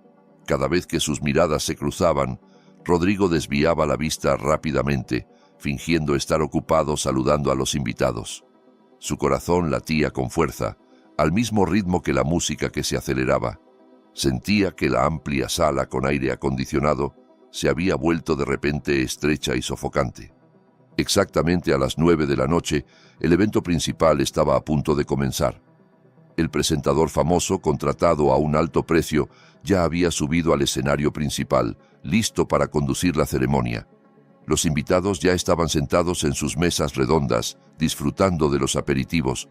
Cada vez que sus miradas se cruzaban, Rodrigo desviaba la vista rápidamente, fingiendo estar ocupado saludando a los invitados. Su corazón latía con fuerza, al mismo ritmo que la música que se aceleraba. Sentía que la amplia sala con aire acondicionado se había vuelto de repente estrecha y sofocante. Exactamente a las 9 de la noche, el evento principal estaba a punto de comenzar. El presentador famoso, contratado a un alto precio, ya había subido al escenario principal, listo para conducir la ceremonia. Los invitados ya estaban sentados en sus mesas redondas, disfrutando de los aperitivos.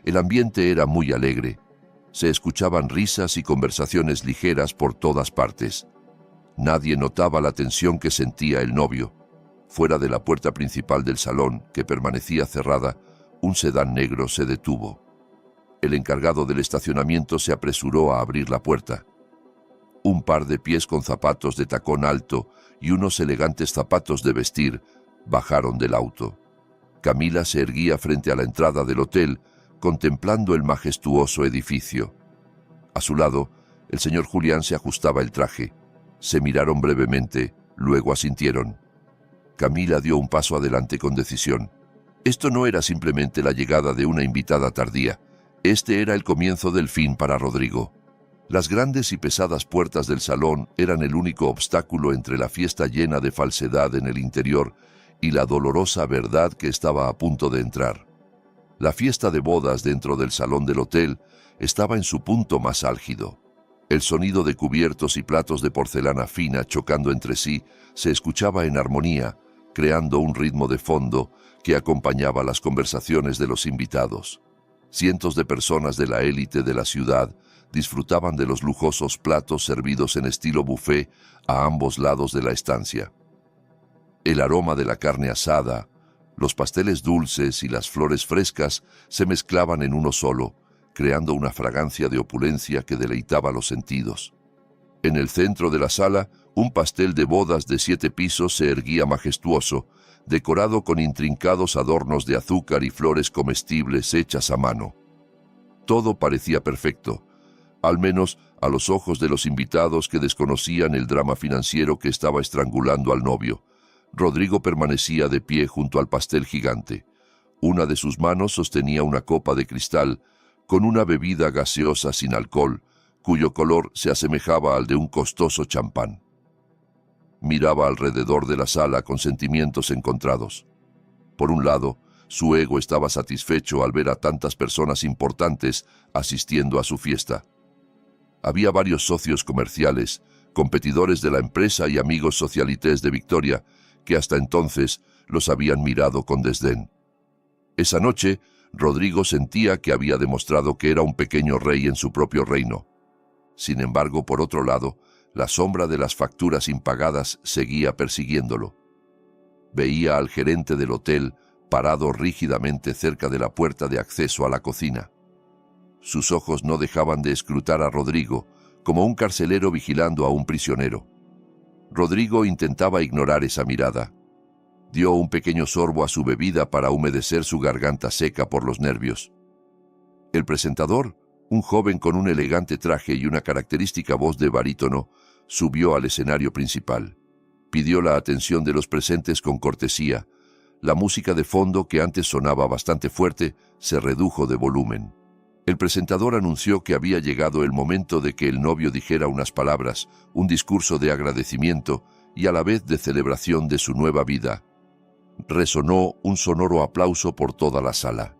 El ambiente era muy alegre. Se escuchaban risas y conversaciones ligeras por todas partes. Nadie notaba la tensión que sentía el novio. Fuera de la puerta principal del salón, que permanecía cerrada, un sedán negro se detuvo. El encargado del estacionamiento se apresuró a abrir la puerta. Un par de pies con zapatos de tacón alto y unos elegantes zapatos de vestir bajaron del auto. Camila se erguía frente a la entrada del hotel, contemplando el majestuoso edificio. A su lado, El señor Julián se ajustaba el traje. Se miraron brevemente, luego asintieron. Camila dio un paso adelante con decisión. Esto no era simplemente la llegada de una invitada tardía. Este era el comienzo del fin para Rodrigo. Las grandes y pesadas puertas del salón eran el único obstáculo entre la fiesta llena de falsedad en el interior y la dolorosa verdad que estaba a punto de entrar. La fiesta de bodas dentro del salón del hotel estaba en su punto más álgido. El sonido de cubiertos y platos de porcelana fina chocando entre sí se escuchaba en armonía, creando un ritmo de fondo que acompañaba las conversaciones de los invitados. Cientos de personas de la élite de la ciudad disfrutaban de los lujosos platos servidos en estilo buffet a ambos lados de la estancia. El aroma de la carne asada, los pasteles dulces y las flores frescas se mezclaban en uno solo, creando una fragancia de opulencia que deleitaba los sentidos. En el centro de la sala, un pastel de bodas de 7 pisos se erguía majestuoso, decorado con intrincados adornos de azúcar y flores comestibles hechas a mano. Todo parecía perfecto, al menos a los ojos de los invitados que desconocían el drama financiero que estaba estrangulando al novio. Rodrigo permanecía de pie junto al pastel gigante. Una de sus manos sostenía una copa de cristal con una bebida gaseosa sin alcohol, cuyo color se asemejaba al de un costoso champán. Miraba alrededor de la sala con sentimientos encontrados. Por un lado, su ego estaba satisfecho al ver a tantas personas importantes asistiendo a su fiesta. Había varios socios comerciales, competidores de la empresa y amigos socialites de Victoria, que hasta entonces los habían mirado con desdén. Esa noche, Rodrigo sentía que había demostrado que era un pequeño rey en su propio reino. Sin embargo, por otro lado, la sombra de las facturas impagadas seguía persiguiéndolo. Veía al gerente del hotel parado rígidamente cerca de la puerta de acceso a la cocina. Sus ojos no dejaban de escrutar a Rodrigo, como un carcelero vigilando a un prisionero. Rodrigo intentaba ignorar esa mirada. Dio un pequeño sorbo a su bebida para humedecer su garganta seca por los nervios. El presentador, un joven con un elegante traje y una característica voz de barítono, subió al escenario principal. Pidió la atención de los presentes con cortesía. La música de fondo, que antes sonaba bastante fuerte, se redujo de volumen. El presentador anunció que había llegado el momento de que el novio dijera unas palabras, un discurso de agradecimiento y a la vez de celebración de su nueva vida. Resonó un sonoro aplauso por toda la sala.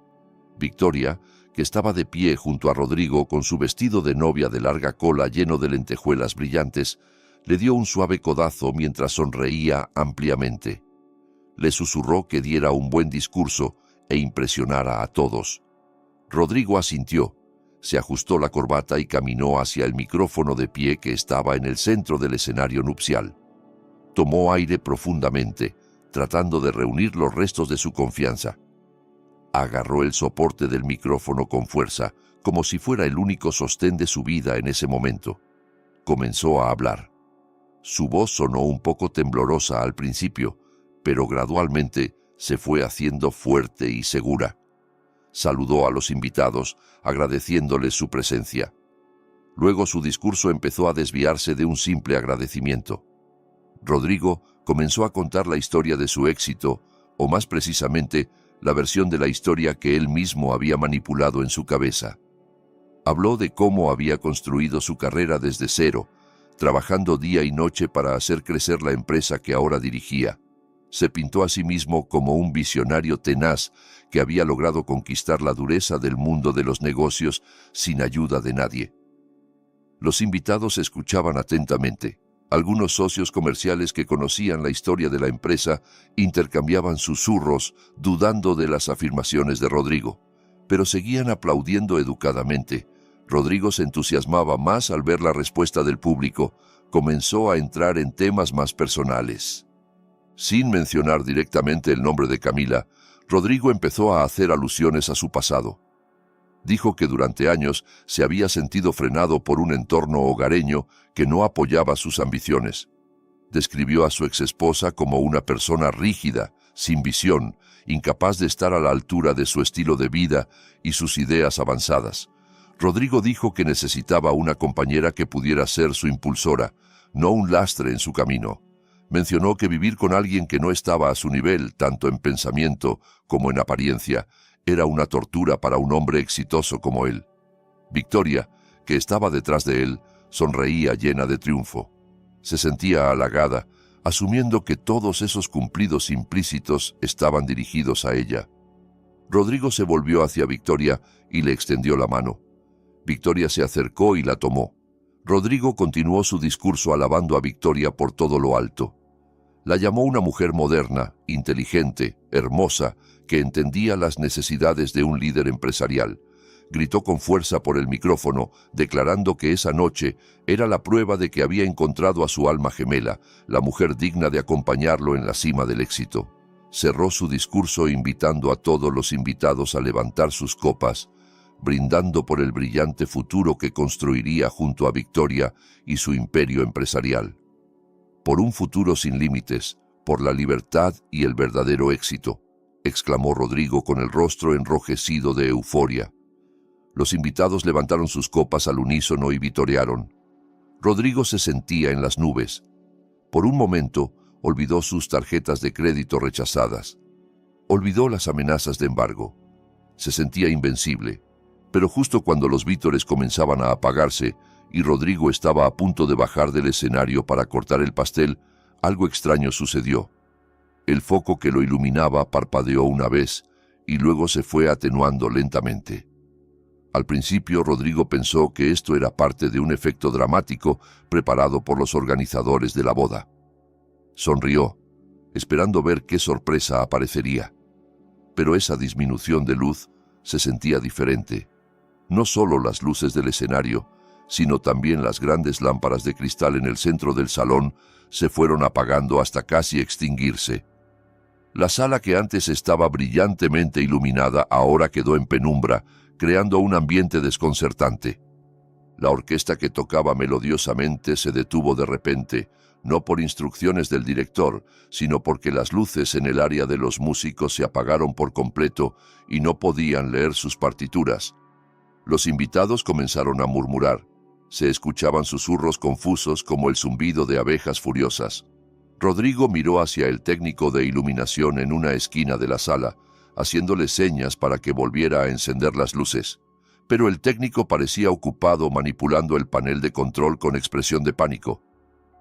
Victoria, que estaba de pie junto a Rodrigo con su vestido de novia de larga cola lleno de lentejuelas brillantes, le dio un suave codazo mientras sonreía ampliamente. Le susurró que diera un buen discurso e impresionara a todos. Rodrigo asintió, se ajustó la corbata y caminó hacia el micrófono de pie que estaba en el centro del escenario nupcial. Tomó aire profundamente, tratando de reunir los restos de su confianza. Agarró el soporte del micrófono con fuerza, como si fuera el único sostén de su vida en ese momento. Comenzó a hablar. Su voz sonó un poco temblorosa al principio, pero gradualmente se fue haciendo fuerte y segura. Saludó a los invitados, agradeciéndoles su presencia. Luego su discurso empezó a desviarse de un simple agradecimiento. Rodrigo comenzó a contar la historia de su éxito, o más precisamente, la versión de la historia que él mismo había manipulado en su cabeza. Habló de cómo había construido su carrera desde cero, trabajando día y noche para hacer crecer la empresa que ahora dirigía. Se pintó a sí mismo como un visionario tenaz que había logrado conquistar la dureza del mundo de los negocios sin ayuda de nadie. Los invitados escuchaban atentamente. Algunos socios comerciales que conocían la historia de la empresa intercambiaban susurros, dudando de las afirmaciones de Rodrigo, pero seguían aplaudiendo educadamente. Rodrigo se entusiasmaba más al ver la respuesta del público. Comenzó a entrar en temas más personales. Sin mencionar directamente el nombre de Camila, Rodrigo empezó a hacer alusiones a su pasado. Dijo que durante años se había sentido frenado por un entorno hogareño que no apoyaba sus ambiciones. Describió a su exesposa como una persona rígida, sin visión, incapaz de estar a la altura de su estilo de vida y sus ideas avanzadas. Rodrigo dijo que necesitaba una compañera que pudiera ser su impulsora, no un lastre en su camino. Mencionó que vivir con alguien que no estaba a su nivel, tanto en pensamiento como en apariencia, era una tortura para un hombre exitoso como él. Victoria, que estaba detrás de él, sonreía llena de triunfo. Se sentía halagada, asumiendo que todos esos cumplidos implícitos estaban dirigidos a ella. Rodrigo se volvió hacia Victoria y le extendió la mano. Victoria se acercó y la tomó. Rodrigo continuó su discurso alabando a Victoria por todo lo alto. La llamó una mujer moderna, inteligente, hermosa, que entendía las necesidades de un líder empresarial. Gritó con fuerza por el micrófono, declarando que esa noche era la prueba de que había encontrado a su alma gemela, la mujer digna de acompañarlo en la cima del éxito. Cerró su discurso invitando a todos los invitados a levantar sus copas, brindando por el brillante futuro que construiría junto a Victoria y su imperio empresarial. Por un futuro sin límites, por la libertad y el verdadero éxito, exclamó Rodrigo con el rostro enrojecido de euforia. Los invitados levantaron sus copas al unísono y vitorearon. Rodrigo se sentía en las nubes. Por un momento, olvidó sus tarjetas de crédito rechazadas. Olvidó las amenazas de embargo. Se sentía invencible. Pero justo cuando los vítores comenzaban a apagarse y Rodrigo estaba a punto de bajar del escenario para cortar el pastel, algo extraño sucedió. El foco que lo iluminaba parpadeó una vez y luego se fue atenuando lentamente. Al principio, Rodrigo pensó que esto era parte de un efecto dramático preparado por los organizadores de la boda. Sonrió, esperando ver qué sorpresa aparecería. Pero esa disminución de luz se sentía diferente. No solo las luces del escenario, sino también las grandes lámparas de cristal en el centro del salón se fueron apagando hasta casi extinguirse. La sala que antes estaba brillantemente iluminada ahora quedó en penumbra, creando un ambiente desconcertante. La orquesta que tocaba melodiosamente se detuvo de repente, no por instrucciones del director, sino porque las luces en el área de los músicos se apagaron por completo y no podían leer sus partituras. Los invitados comenzaron a murmurar. Se escuchaban susurros confusos como el zumbido de abejas furiosas. Rodrigo miró hacia el técnico de iluminación en una esquina de la sala, haciéndole señas para que volviera a encender las luces. Pero el técnico parecía ocupado manipulando el panel de control con expresión de pánico.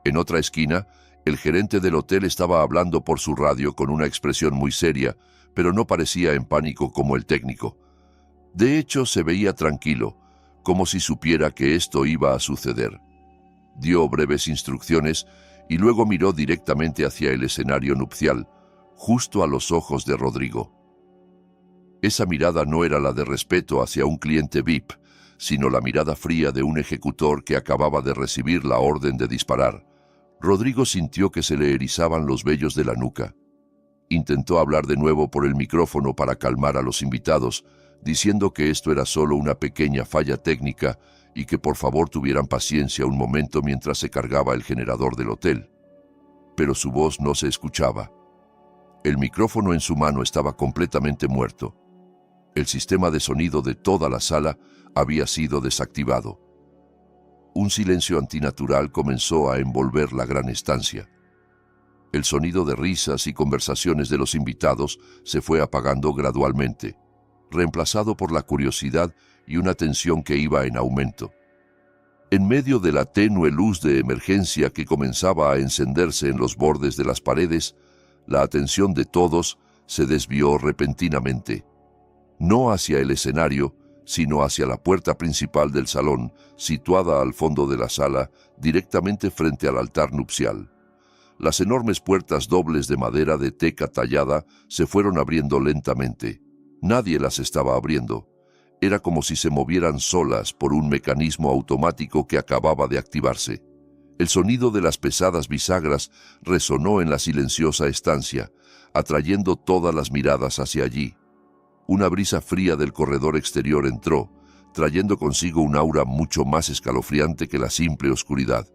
En otra esquina, el gerente del hotel estaba hablando por su radio con una expresión muy seria, pero no parecía en pánico como el técnico. De hecho, se veía tranquilo, como si supiera que esto iba a suceder. Dio breves instrucciones y luego miró directamente hacia el escenario nupcial, justo a los ojos de Rodrigo. Esa mirada no era la de respeto hacia un cliente VIP, sino la mirada fría de un ejecutor que acababa de recibir la orden de disparar. Rodrigo sintió que se le erizaban los vellos de la nuca. Intentó hablar de nuevo por el micrófono para calmar a los invitados, diciendo que esto era solo una pequeña falla técnica y que por favor tuvieran paciencia un momento mientras se cargaba el generador del hotel. Pero su voz no se escuchaba. El micrófono en su mano estaba completamente muerto. El sistema de sonido de toda la sala había sido desactivado. Un silencio antinatural comenzó a envolver la gran estancia. El sonido de risas y conversaciones de los invitados se fue apagando gradualmente, reemplazado por la curiosidad y una tensión que iba en aumento. En medio de la tenue luz de emergencia que comenzaba a encenderse en los bordes de las paredes, la atención de todos se desvió repentinamente, no hacia el escenario, sino hacia la puerta principal del salón, situada al fondo de la sala, directamente frente al altar nupcial. Las enormes puertas dobles de madera de teca tallada se fueron abriendo lentamente. Nadie las estaba abriendo. Era como si se movieran solas por un mecanismo automático que acababa de activarse. El sonido de las pesadas bisagras resonó en la silenciosa estancia, atrayendo todas las miradas hacia allí. Una brisa fría del corredor exterior entró, trayendo consigo un aura mucho más escalofriante que la simple oscuridad.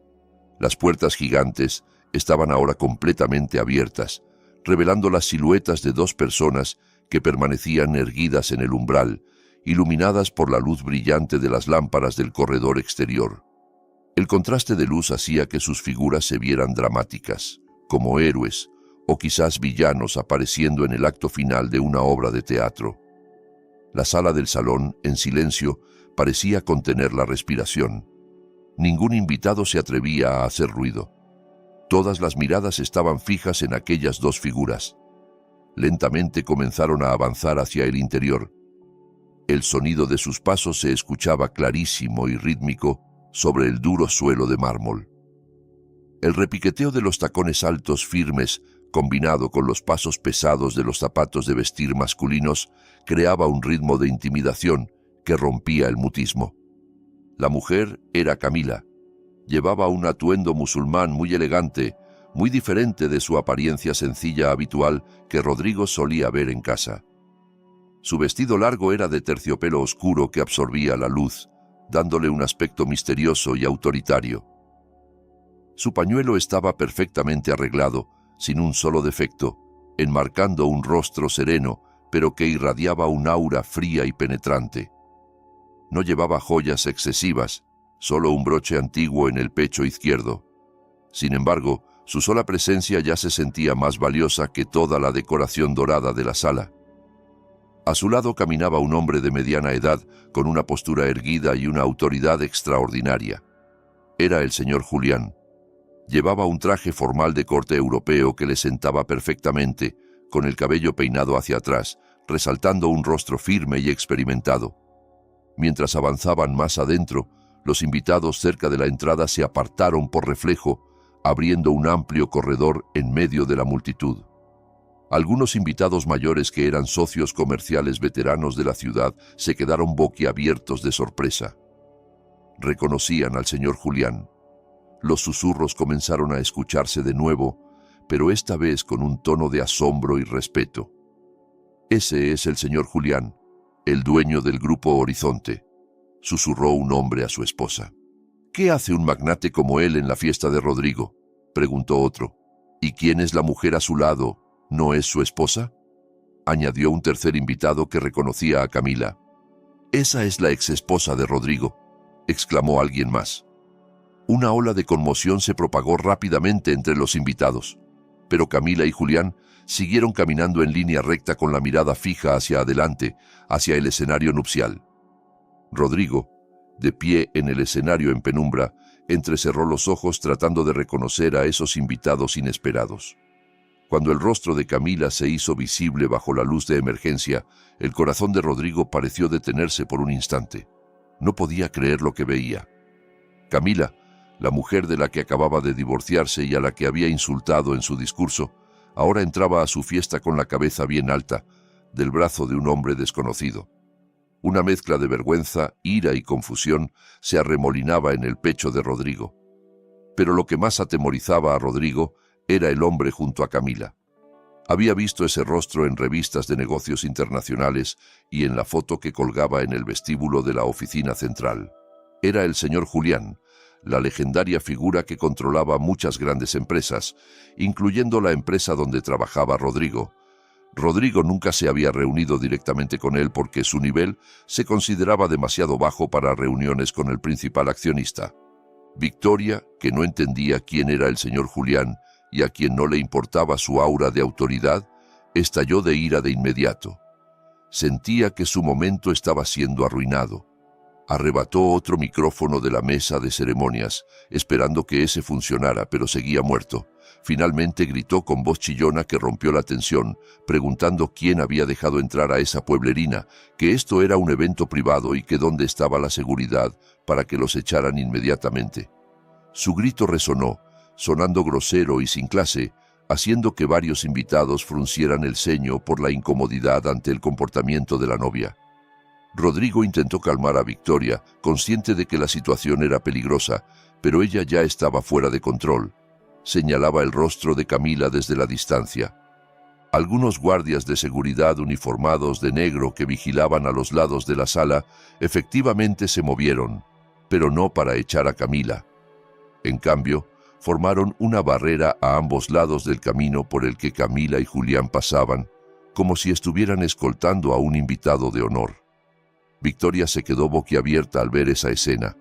Las puertas gigantes estaban ahora completamente abiertas, revelando las siluetas de dos personas que permanecían erguidas en el umbral iluminadas por la luz brillante de las lámparas del corredor exterior. El contraste de luz hacía que sus figuras se vieran dramáticas, como héroes o quizás villanos apareciendo en el acto final de una obra de teatro. La sala del salón, en silencio, parecía contener la respiración. Ningún invitado se atrevía a hacer ruido. Todas las miradas estaban fijas en aquellas dos figuras. Lentamente comenzaron a avanzar hacia el interior. El sonido de sus pasos se escuchaba clarísimo y rítmico sobre el duro suelo de mármol. El repiqueteo de los tacones altos firmes, combinado con los pasos pesados de los zapatos de vestir masculinos, creaba un ritmo de intimidación que rompía el mutismo. La mujer era Camila. Llevaba un atuendo musulmán muy elegante, muy diferente de su apariencia sencilla habitual que Rodrigo solía ver en casa. Su vestido largo era de terciopelo oscuro que absorbía la luz, dándole un aspecto misterioso y autoritario. Su pañuelo estaba perfectamente arreglado, sin un solo defecto, enmarcando un rostro sereno, pero que irradiaba un aura fría y penetrante. No llevaba joyas excesivas, solo un broche antiguo en el pecho izquierdo. Sin embargo, su sola presencia ya se sentía más valiosa que toda la decoración dorada de la sala. A su lado caminaba un hombre de mediana edad, con una postura erguida y una autoridad extraordinaria. Era el señor Julián. Llevaba un traje formal de corte europeo que le sentaba perfectamente, con el cabello peinado hacia atrás, resaltando un rostro firme y experimentado. Mientras avanzaban más adentro, los invitados cerca de la entrada se apartaron por reflejo, abriendo un amplio corredor en medio de la multitud. Algunos invitados mayores que eran socios comerciales veteranos de la ciudad se quedaron boquiabiertos de sorpresa. Reconocían al señor Julián. Los susurros comenzaron a escucharse de nuevo, pero esta vez con un tono de asombro y respeto. «Ese es el señor Julián, el dueño del Grupo Horizonte», susurró un hombre a su esposa. «¿Qué hace un magnate como él en la fiesta de Rodrigo?», preguntó otro. «¿Y quién es la mujer a su lado? ¿No es su esposa?», añadió un tercer invitado que reconocía a Camila. «Esa es la exesposa de Rodrigo», exclamó alguien más. Una ola de conmoción se propagó rápidamente entre los invitados, pero Camila y Julián siguieron caminando en línea recta con la mirada fija hacia adelante, hacia el escenario nupcial. Rodrigo, de pie en el escenario en penumbra, entrecerró los ojos tratando de reconocer a esos invitados inesperados. Cuando el rostro de Camila se hizo visible bajo la luz de emergencia, el corazón de Rodrigo pareció detenerse por un instante. No podía creer lo que veía. Camila, la mujer de la que acababa de divorciarse y a la que había insultado en su discurso, ahora entraba a su fiesta con la cabeza bien alta, del brazo de un hombre desconocido. Una mezcla de vergüenza, ira y confusión se arremolinaba en el pecho de Rodrigo. Pero lo que más atemorizaba a Rodrigo era el hombre junto a Camila. Había visto ese rostro en revistas de negocios internacionales y en la foto que colgaba en el vestíbulo de la oficina central. Era el señor Julián, la legendaria figura que controlaba muchas grandes empresas, incluyendo la empresa donde trabajaba Rodrigo. Rodrigo nunca se había reunido directamente con él porque su nivel se consideraba demasiado bajo para reuniones con el principal accionista. Victoria, que no entendía quién era el señor Julián y a quien no le importaba su aura de autoridad, estalló de ira de inmediato. Sentía que su momento estaba siendo arruinado. Arrebató otro micrófono de la mesa de ceremonias, esperando que ese funcionara, pero seguía muerto. Finalmente gritó con voz chillona que rompió la tensión, preguntando quién había dejado entrar a esa pueblerina, que esto era un evento privado y que dónde estaba la seguridad para que los echaran inmediatamente. Su grito resonó, sonando grosero y sin clase, haciendo que varios invitados fruncieran el ceño por la incomodidad ante el comportamiento de la novia. Rodrigo intentó calmar a Victoria, consciente de que la situación era peligrosa, pero ella ya estaba fuera de control. Señalaba el rostro de Camila desde la distancia. Algunos guardias de seguridad uniformados de negro que vigilaban a los lados de la sala efectivamente se movieron, pero no para echar a Camila. En cambio, formaron una barrera a ambos lados del camino por el que Camila y Julián pasaban, como si estuvieran escoltando a un invitado de honor. Victoria se quedó boquiabierta al ver esa escena.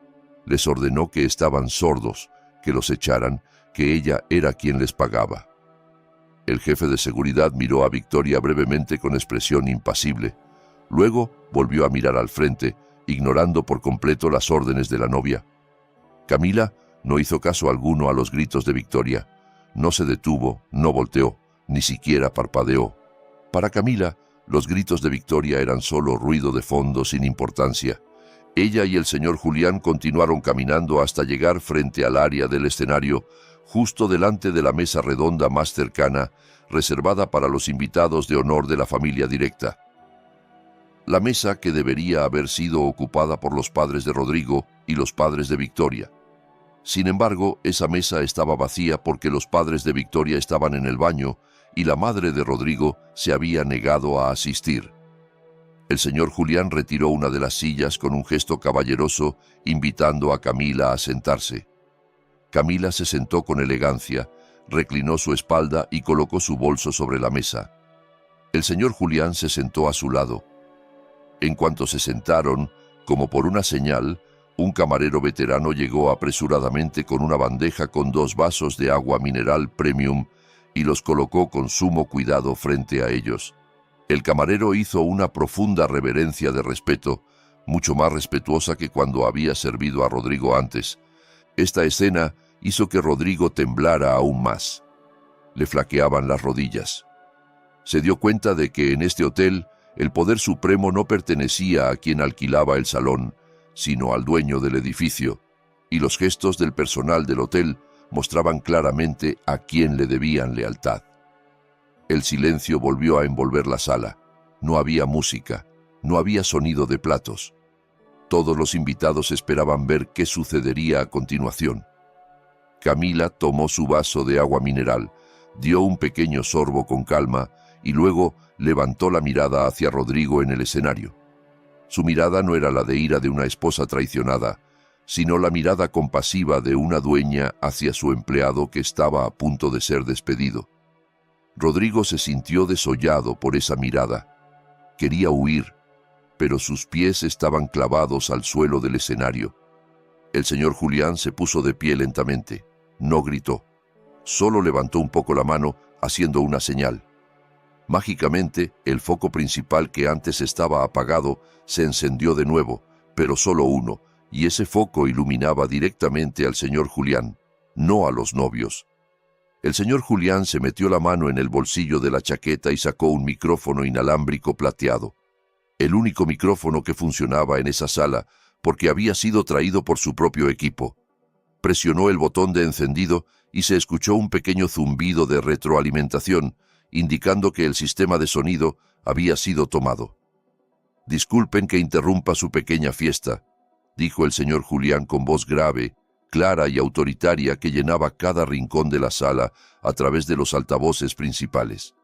Les ordenó que estaban sordos, que los echaran, que ella era quien les pagaba. El jefe de seguridad miró a Victoria brevemente con expresión impasible. Luego volvió a mirar al frente, ignorando por completo las órdenes de la novia. Camila no hizo caso alguno a los gritos de Victoria. No se detuvo, no volteó, ni siquiera parpadeó. Para Camila, los gritos de Victoria eran solo ruido de fondo sin importancia. Ella y el señor Julián continuaron caminando hasta llegar frente al área del escenario, justo delante de la mesa redonda más cercana, reservada para los invitados de honor de la familia directa. La mesa que debería haber sido ocupada por los padres de Rodrigo y los padres de Victoria. Sin embargo, esa mesa estaba vacía porque los padres de Victoria estaban en el baño y la madre de Rodrigo se había negado a asistir. El señor Julián retiró una de las sillas con un gesto caballeroso, invitando a Camila a sentarse. Camila se sentó con elegancia, reclinó su espalda y colocó su bolso sobre la mesa. El señor Julián se sentó a su lado. En cuanto se sentaron, como por una señal, un camarero veterano llegó apresuradamente con una bandeja con 2 vasos de agua mineral premium y los colocó con sumo cuidado frente a ellos. El camarero hizo una profunda reverencia de respeto, mucho más respetuosa que cuando había servido a Rodrigo antes. Esta escena hizo que Rodrigo temblara aún más. Le flaqueaban las rodillas. Se dio cuenta de que en este hotel el poder supremo no pertenecía a quien alquilaba el salón, sino al dueño del edificio, y los gestos del personal del hotel mostraban claramente a quién le debían lealtad. El silencio volvió a envolver la sala. No había música, no había sonido de platos. Todos los invitados esperaban ver qué sucedería a continuación. Camila tomó su vaso de agua mineral, dio un pequeño sorbo con calma y luego levantó la mirada hacia Rodrigo en el escenario. Su mirada no era la de ira de una esposa traicionada, sino la mirada compasiva de una dueña hacia su empleado que estaba a punto de ser despedido. Rodrigo se sintió desollado por esa mirada. Quería huir, pero sus pies estaban clavados al suelo del escenario. El señor Julián se puso de pie lentamente. No gritó. Solo levantó un poco la mano, haciendo una señal. Mágicamente, el foco principal que antes estaba apagado se encendió de nuevo, pero solo uno, y ese foco iluminaba directamente al señor Julián, no a los novios. El señor Julián se metió la mano en el bolsillo de la chaqueta y sacó un micrófono inalámbrico plateado. El único micrófono que funcionaba en esa sala, porque había sido traído por su propio equipo. Presionó el botón de encendido y se escuchó un pequeño zumbido de retroalimentación, indicando que el sistema de sonido había sido tomado. «Disculpen que interrumpa su pequeña fiesta», dijo el señor Julián con voz grave, clara y autoritaria que llenaba cada rincón de la sala a través de los altavoces principales.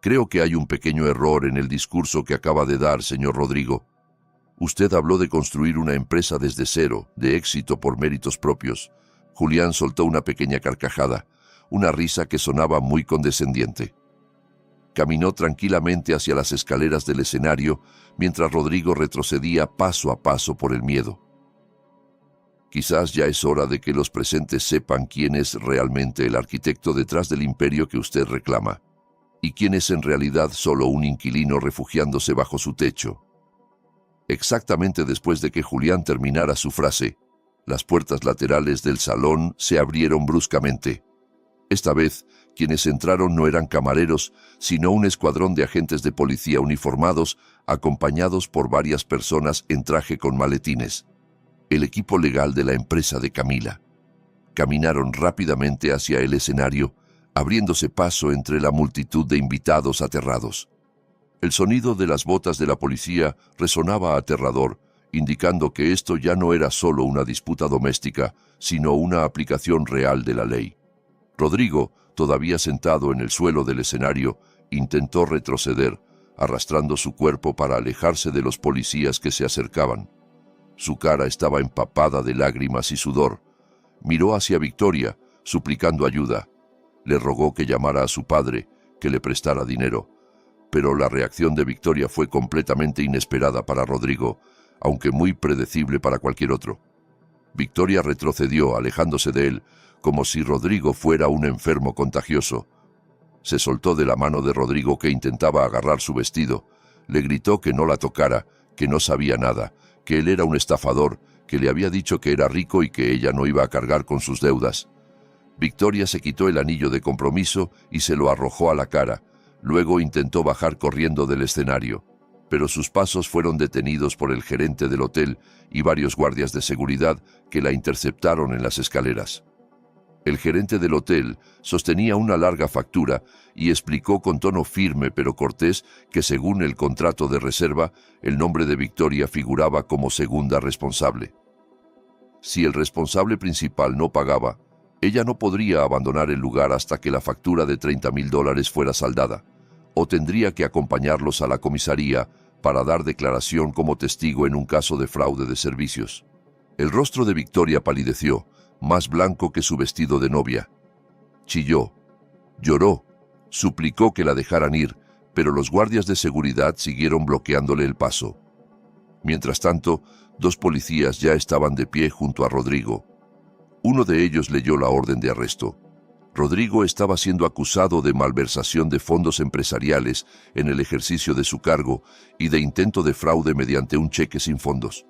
«Creo que hay un pequeño error en el discurso que acaba de dar, señor Rodrigo. Usted habló de construir una empresa desde cero, de éxito por méritos propios». Julián soltó una pequeña carcajada, una risa que sonaba muy condescendiente. Caminó tranquilamente hacia las escaleras del escenario, mientras Rodrigo retrocedía paso a paso por el miedo. Quizás ya es hora de que los presentes sepan quién es realmente el arquitecto detrás del imperio que usted reclama, y quién es en realidad solo un inquilino refugiándose bajo su techo. Exactamente después de que Julián terminara su frase, las puertas laterales del salón se abrieron bruscamente. Esta vez, quienes entraron no eran camareros, sino un escuadrón de agentes de policía uniformados, acompañados por varias personas en traje con maletines. El equipo legal de la empresa de Camila. Caminaron rápidamente hacia el escenario, abriéndose paso entre la multitud de invitados aterrados. El sonido de las botas de la policía resonaba aterrador, indicando que esto ya no era solo una disputa doméstica, sino una aplicación real de la ley. Rodrigo, todavía sentado en el suelo del escenario, intentó retroceder, arrastrando su cuerpo para alejarse de los policías que se acercaban. Su cara estaba empapada de lágrimas y sudor. Miró hacia Victoria, suplicando ayuda. Le rogó que llamara a su padre, que le prestara dinero. Pero la reacción de Victoria fue completamente inesperada para Rodrigo, aunque muy predecible para cualquier otro. Victoria retrocedió, alejándose de él, como si Rodrigo fuera un enfermo contagioso. Se soltó de la mano de Rodrigo, que intentaba agarrar su vestido. Le gritó que no la tocara, que no sabía nada, que él era un estafador, que le había dicho que era rico y que ella no iba a cargar con sus deudas. Victoria se quitó el anillo de compromiso y se lo arrojó a la cara. Luego intentó bajar corriendo del escenario, pero sus pasos fueron detenidos por el gerente del hotel y varios guardias de seguridad que la interceptaron en las escaleras. El gerente del hotel sostenía una larga factura y explicó con tono firme pero cortés que, según el contrato de reserva, el nombre de Victoria figuraba como segunda responsable. Si el responsable principal no pagaba, ella no podría abandonar el lugar hasta que la factura de $30,000 fuera saldada, o tendría que acompañarlos a la comisaría para dar declaración como testigo en un caso de fraude de servicios. El rostro de Victoria palideció, más blanco que su vestido de novia. Chilló, lloró, suplicó que la dejaran ir, pero los guardias de seguridad siguieron bloqueándole el paso. Mientras tanto, 2 policías ya estaban de pie junto a Rodrigo. Uno de ellos leyó la orden de arresto. Rodrigo estaba siendo acusado de malversación de fondos empresariales en el ejercicio de su cargo y de intento de fraude mediante un cheque sin fondos.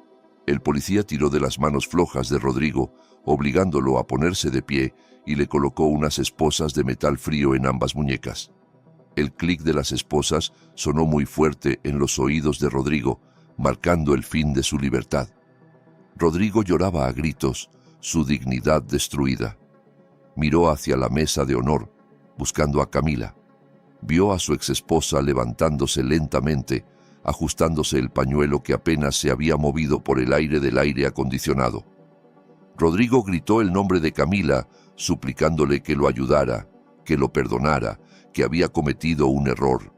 El policía tiró de las manos flojas de Rodrigo, obligándolo a ponerse de pie, y le colocó unas esposas de metal frío en ambas muñecas. El clic de las esposas sonó muy fuerte en los oídos de Rodrigo, marcando el fin de su libertad. Rodrigo lloraba a gritos, su dignidad destruida. Miró hacia la mesa de honor, buscando a Camila. Vio a su exesposa levantándose lentamente, ajustándose el pañuelo que apenas se había movido por el aire del aire acondicionado. Rodrigo gritó el nombre de Camila, suplicándole que lo ayudara, que lo perdonara, que había cometido un error.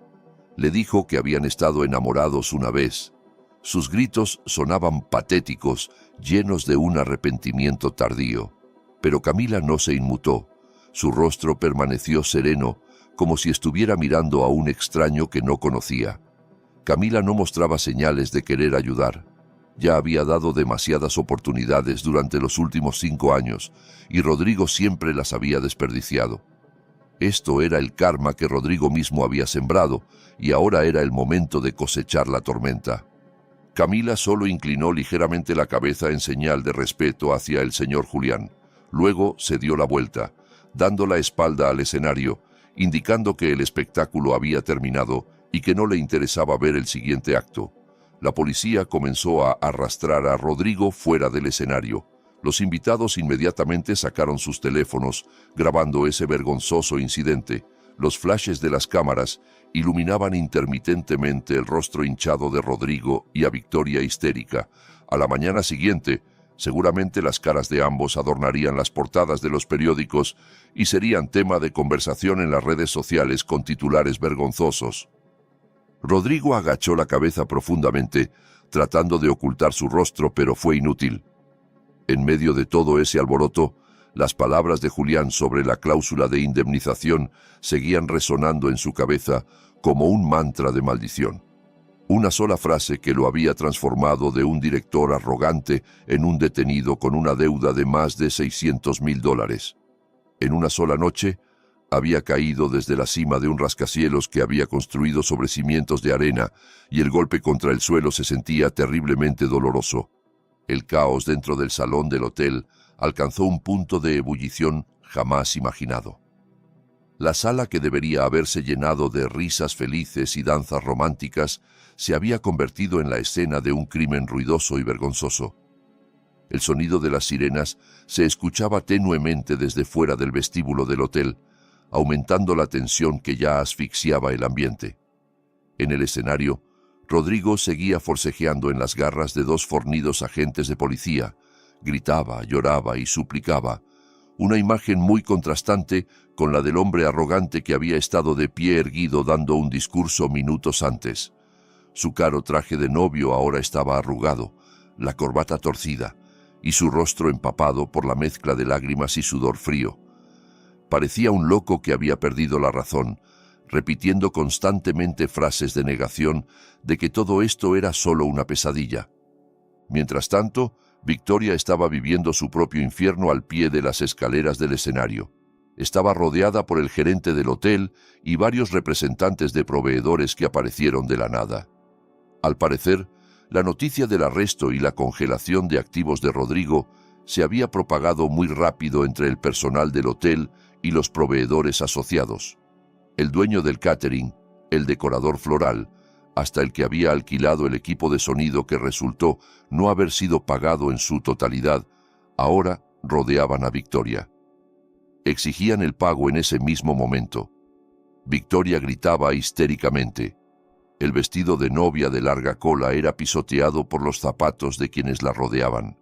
Le dijo que habían estado enamorados una vez. Sus gritos sonaban patéticos, llenos de un arrepentimiento tardío. Pero Camila no se inmutó. Su rostro permaneció sereno, como si estuviera mirando a un extraño que no conocía. Camila no mostraba señales de querer ayudar. Ya había dado demasiadas oportunidades durante los últimos 5 años, y Rodrigo siempre las había desperdiciado. Esto era el karma que Rodrigo mismo había sembrado, y ahora era el momento de cosechar la tormenta. Camila solo inclinó ligeramente la cabeza en señal de respeto hacia el señor Julián. Luego se dio la vuelta, dando la espalda al escenario, indicando que el espectáculo había terminado y que no le interesaba ver el siguiente acto. La policía comenzó a arrastrar a Rodrigo fuera del escenario. Los invitados inmediatamente sacaron sus teléfonos, grabando ese vergonzoso incidente. Los flashes de las cámaras iluminaban intermitentemente el rostro hinchado de Rodrigo y a Victoria histérica. A la mañana siguiente, seguramente las caras de ambos adornarían las portadas de los periódicos y serían tema de conversación en las redes sociales con titulares vergonzosos. Rodrigo agachó la cabeza profundamente, tratando de ocultar su rostro, pero fue inútil. En medio de todo ese alboroto, las palabras de Julián sobre la cláusula de indemnización seguían resonando en su cabeza como un mantra de maldición. Una sola frase que lo había transformado de un director arrogante en un detenido con una deuda de más de $600,000. En una sola noche, había caído desde la cima de un rascacielos que había construido sobre cimientos de arena, y el golpe contra el suelo se sentía terriblemente doloroso. El caos dentro del salón del hotel alcanzó un punto de ebullición jamás imaginado. La sala, que debería haberse llenado de risas felices y danzas románticas, se había convertido en la escena de un crimen ruidoso y vergonzoso. El sonido de las sirenas se escuchaba tenuemente desde fuera del vestíbulo del hotel, aumentando la tensión que ya asfixiaba el ambiente. En el escenario, Rodrigo seguía forcejeando en las garras de 2 fornidos agentes de policía. Gritaba, lloraba y suplicaba, una imagen muy contrastante con la del hombre arrogante que había estado de pie erguido dando un discurso minutos antes. Su caro traje de novio ahora estaba arrugado, la corbata torcida, y su rostro empapado por la mezcla de lágrimas y sudor frío. Parecía un loco que había perdido la razón, repitiendo constantemente frases de negación de que todo esto era solo una pesadilla. Mientras tanto, Victoria estaba viviendo su propio infierno al pie de las escaleras del escenario. Estaba rodeada por el gerente del hotel y varios representantes de proveedores que aparecieron de la nada. Al parecer, la noticia del arresto y la congelación de activos de Rodrigo se había propagado muy rápido entre el personal del hotel y los proveedores asociados. El dueño del catering, el decorador floral, hasta el que había alquilado el equipo de sonido que resultó no haber sido pagado en su totalidad, ahora rodeaban a Victoria. Exigían el pago en ese mismo momento. Victoria gritaba histéricamente. El vestido de novia de larga cola era pisoteado por los zapatos de quienes la rodeaban.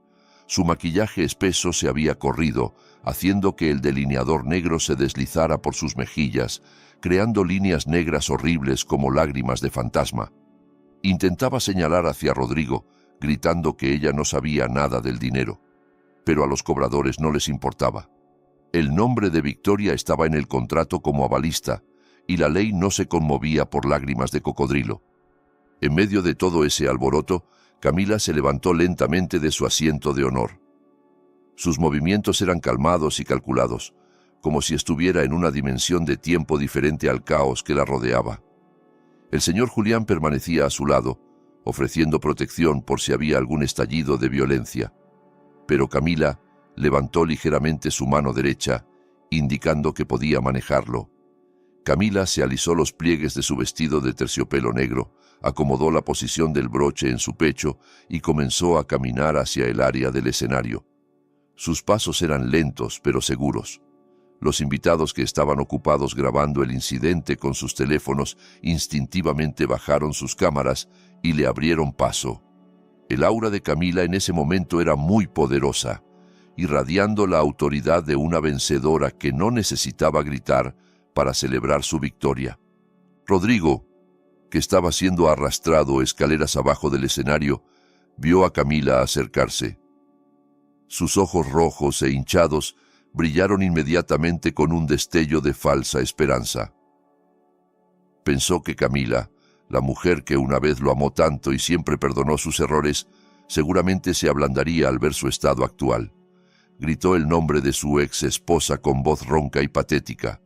Su maquillaje espeso se había corrido, haciendo que el delineador negro se deslizara por sus mejillas, creando líneas negras horribles como lágrimas de fantasma. Intentaba señalar hacia Rodrigo, gritando que ella no sabía nada del dinero. Pero a los cobradores no les importaba. El nombre de Victoria estaba en el contrato como avalista, y la ley no se conmovía por lágrimas de cocodrilo. En medio de todo ese alboroto, Camila se levantó lentamente de su asiento de honor. Sus movimientos eran calmados y calculados, como si estuviera en una dimensión de tiempo diferente al caos que la rodeaba. El señor Julián permanecía a su lado, ofreciendo protección por si había algún estallido de violencia. Pero Camila levantó ligeramente su mano derecha, indicando que podía manejarlo. Camila se alisó los pliegues de su vestido de terciopelo negro, acomodó la posición del broche en su pecho y comenzó a caminar hacia el área del escenario. Sus pasos eran lentos pero seguros. Los invitados que estaban ocupados grabando el incidente con sus teléfonos instintivamente bajaron sus cámaras y le abrieron paso. El aura de Camila en ese momento era muy poderosa, irradiando la autoridad de una vencedora que no necesitaba gritar para celebrar su victoria. Rodrigo, que estaba siendo arrastrado escaleras abajo del escenario, vio a Camila acercarse. Sus ojos rojos e hinchados brillaron inmediatamente con un destello de falsa esperanza. Pensó que Camila, la mujer que una vez lo amó tanto y siempre perdonó sus errores, seguramente se ablandaría al ver su estado actual. Gritó el nombre de su ex esposa con voz ronca y patética.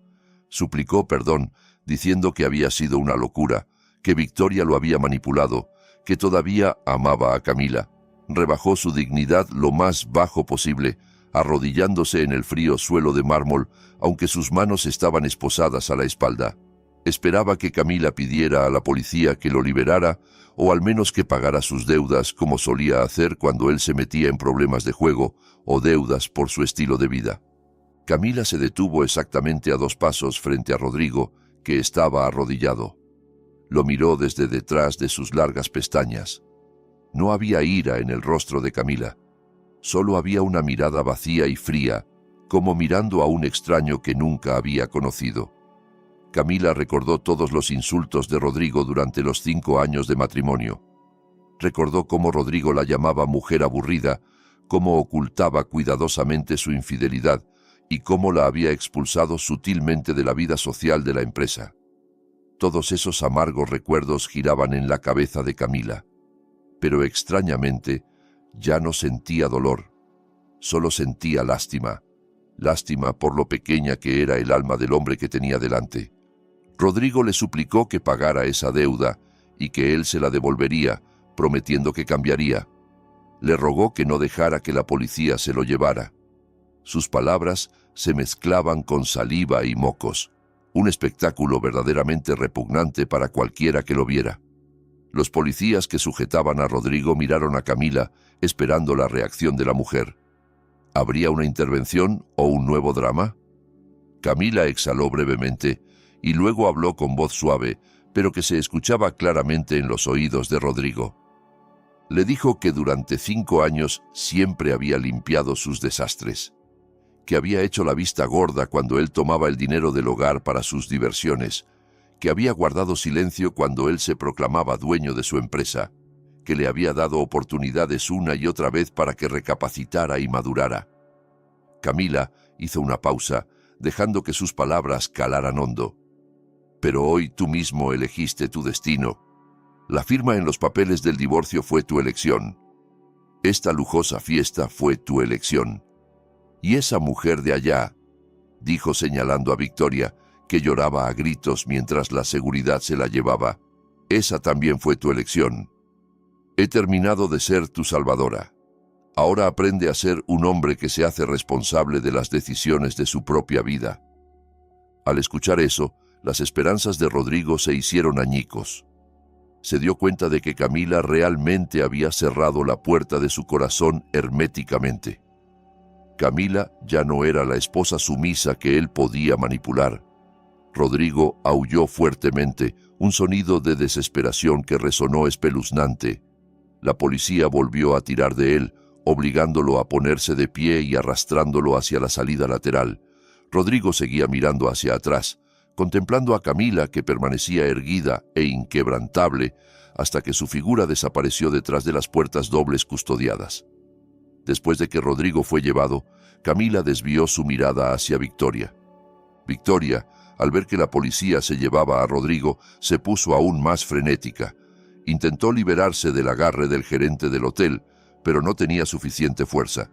Suplicó perdón, diciendo que había sido una locura, que Victoria lo había manipulado, que todavía amaba a Camila. Rebajó su dignidad lo más bajo posible, arrodillándose en el frío suelo de mármol, aunque sus manos estaban esposadas a la espalda. Esperaba que Camila pidiera a la policía que lo liberara, o al menos que pagara sus deudas como solía hacer cuando él se metía en problemas de juego o deudas por su estilo de vida. Camila se detuvo exactamente a 2 pasos frente a Rodrigo, que estaba arrodillado. Lo miró desde detrás de sus largas pestañas. No había ira en el rostro de Camila. Solo había una mirada vacía y fría, como mirando a un extraño que nunca había conocido. Camila recordó todos los insultos de Rodrigo durante los 5 años de matrimonio. Recordó cómo Rodrigo la llamaba mujer aburrida, cómo ocultaba cuidadosamente su infidelidad y cómo la había expulsado sutilmente de la vida social de la empresa. Todos esos amargos recuerdos giraban en la cabeza de Camila. Pero extrañamente, ya no sentía dolor. Solo sentía lástima. Lástima por lo pequeña que era el alma del hombre que tenía delante. Rodrigo le suplicó que pagara esa deuda y que él se la devolvería, prometiendo que cambiaría. Le rogó que no dejara que la policía se lo llevara. Sus palabras se mezclaban con saliva y mocos, un espectáculo verdaderamente repugnante para cualquiera que lo viera. Los policías que sujetaban a Rodrigo miraron a Camila, esperando la reacción de la mujer. ¿Habría una intervención o un nuevo drama? Camila exhaló brevemente y luego habló con voz suave, pero que se escuchaba claramente en los oídos de Rodrigo. Le dijo que durante 5 años siempre había limpiado sus desastres, que había hecho la vista gorda cuando él tomaba el dinero del hogar para sus diversiones, que había guardado silencio cuando él se proclamaba dueño de su empresa, que le había dado oportunidades una y otra vez para que recapacitara y madurara. Camila hizo una pausa, dejando que sus palabras calaran hondo. Pero hoy tú mismo elegiste tu destino. La firma en los papeles del divorcio fue tu elección. Esta lujosa fiesta fue tu elección. Y esa mujer de allá, dijo señalando a Victoria, que lloraba a gritos mientras la seguridad se la llevaba, esa también fue tu elección. He terminado de ser tu salvadora. Ahora aprende a ser un hombre que se hace responsable de las decisiones de su propia vida. Al escuchar eso, las esperanzas de Rodrigo se hicieron añicos. Se dio cuenta de que Camila realmente había cerrado la puerta de su corazón herméticamente. Camila ya no era la esposa sumisa que él podía manipular. Rodrigo aulló fuertemente, un sonido de desesperación que resonó espeluznante. La policía volvió a tirar de él, obligándolo a ponerse de pie y arrastrándolo hacia la salida lateral. Rodrigo seguía mirando hacia atrás, contemplando a Camila, que permanecía erguida e inquebrantable hasta que su figura desapareció detrás de las puertas dobles custodiadas. Después de que Rodrigo fue llevado, Camila desvió su mirada hacia Victoria. Victoria, al ver que la policía se llevaba a Rodrigo, se puso aún más frenética. Intentó liberarse del agarre del gerente del hotel, pero no tenía suficiente fuerza.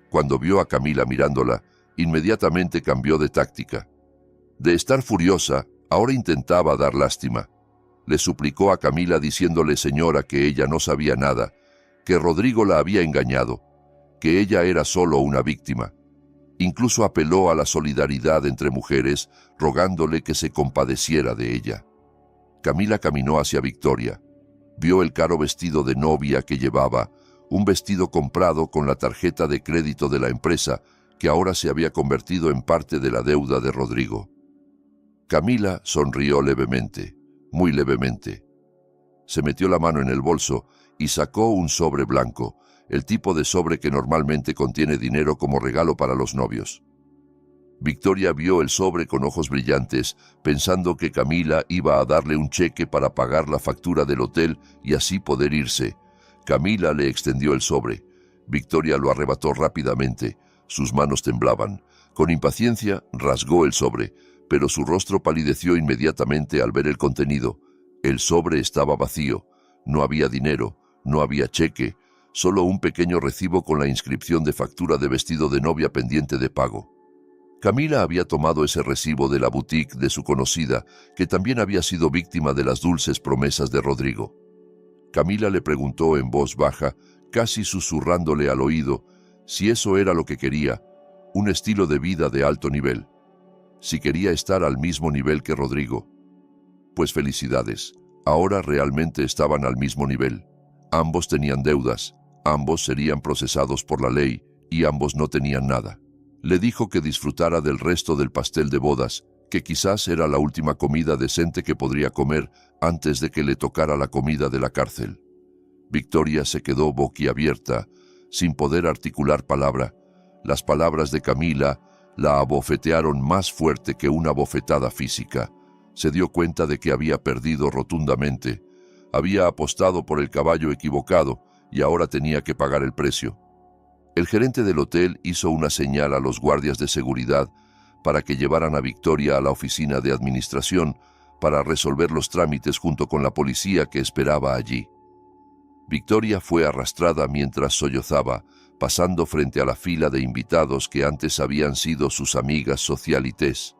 Cuando vio a Camila mirándola, inmediatamente cambió de táctica. De estar furiosa, ahora intentaba dar lástima. Le suplicó a Camila diciéndole señora que ella no sabía nada, que Rodrigo la había engañado, que ella era solo una víctima. Incluso apeló a la solidaridad entre mujeres, rogándole que se compadeciera de ella. Camila caminó hacia Victoria. Vio el caro vestido de novia que llevaba, un vestido comprado con la tarjeta de crédito de la empresa, que ahora se había convertido en parte de la deuda de Rodrigo. Camila sonrió levemente, muy levemente. Se metió la mano en el bolso y sacó un sobre blanco, el tipo de sobre que normalmente contiene dinero como regalo para los novios. Victoria vio el sobre con ojos brillantes, pensando que Camila iba a darle un cheque para pagar la factura del hotel y así poder irse. Camila le extendió el sobre. Victoria lo arrebató rápidamente. Sus manos temblaban. Con impaciencia rasgó el sobre, pero su rostro palideció inmediatamente al ver el contenido. El sobre estaba vacío. No había dinero, no había cheque, solo un pequeño recibo con la inscripción de factura de vestido de novia pendiente de pago. Camila había tomado ese recibo de la boutique de su conocida, que también había sido víctima de las dulces promesas de Rodrigo. Camila le preguntó en voz baja, casi susurrándole al oído, si eso era lo que quería, un estilo de vida de alto nivel. Si quería estar al mismo nivel que Rodrigo. Pues felicidades, ahora realmente estaban al mismo nivel. Ambos tenían deudas, ambos serían procesados por la ley y ambos no tenían nada. Le dijo que disfrutara del resto del pastel de bodas, que quizás era la última comida decente que podría comer antes de que le tocara la comida de la cárcel. Victoria se quedó boquiabierta, sin poder articular palabra. Las palabras de Camila la abofetearon más fuerte que una bofetada física. Se dio cuenta de que había perdido rotundamente. Había apostado por el caballo equivocado y ahora tenía que pagar el precio. El gerente del hotel hizo una señal a los guardias de seguridad para que llevaran a Victoria a la oficina de administración para resolver los trámites junto con la policía que esperaba allí. Victoria fue arrastrada mientras sollozaba, pasando frente a la fila de invitados que antes habían sido sus amigas socialites.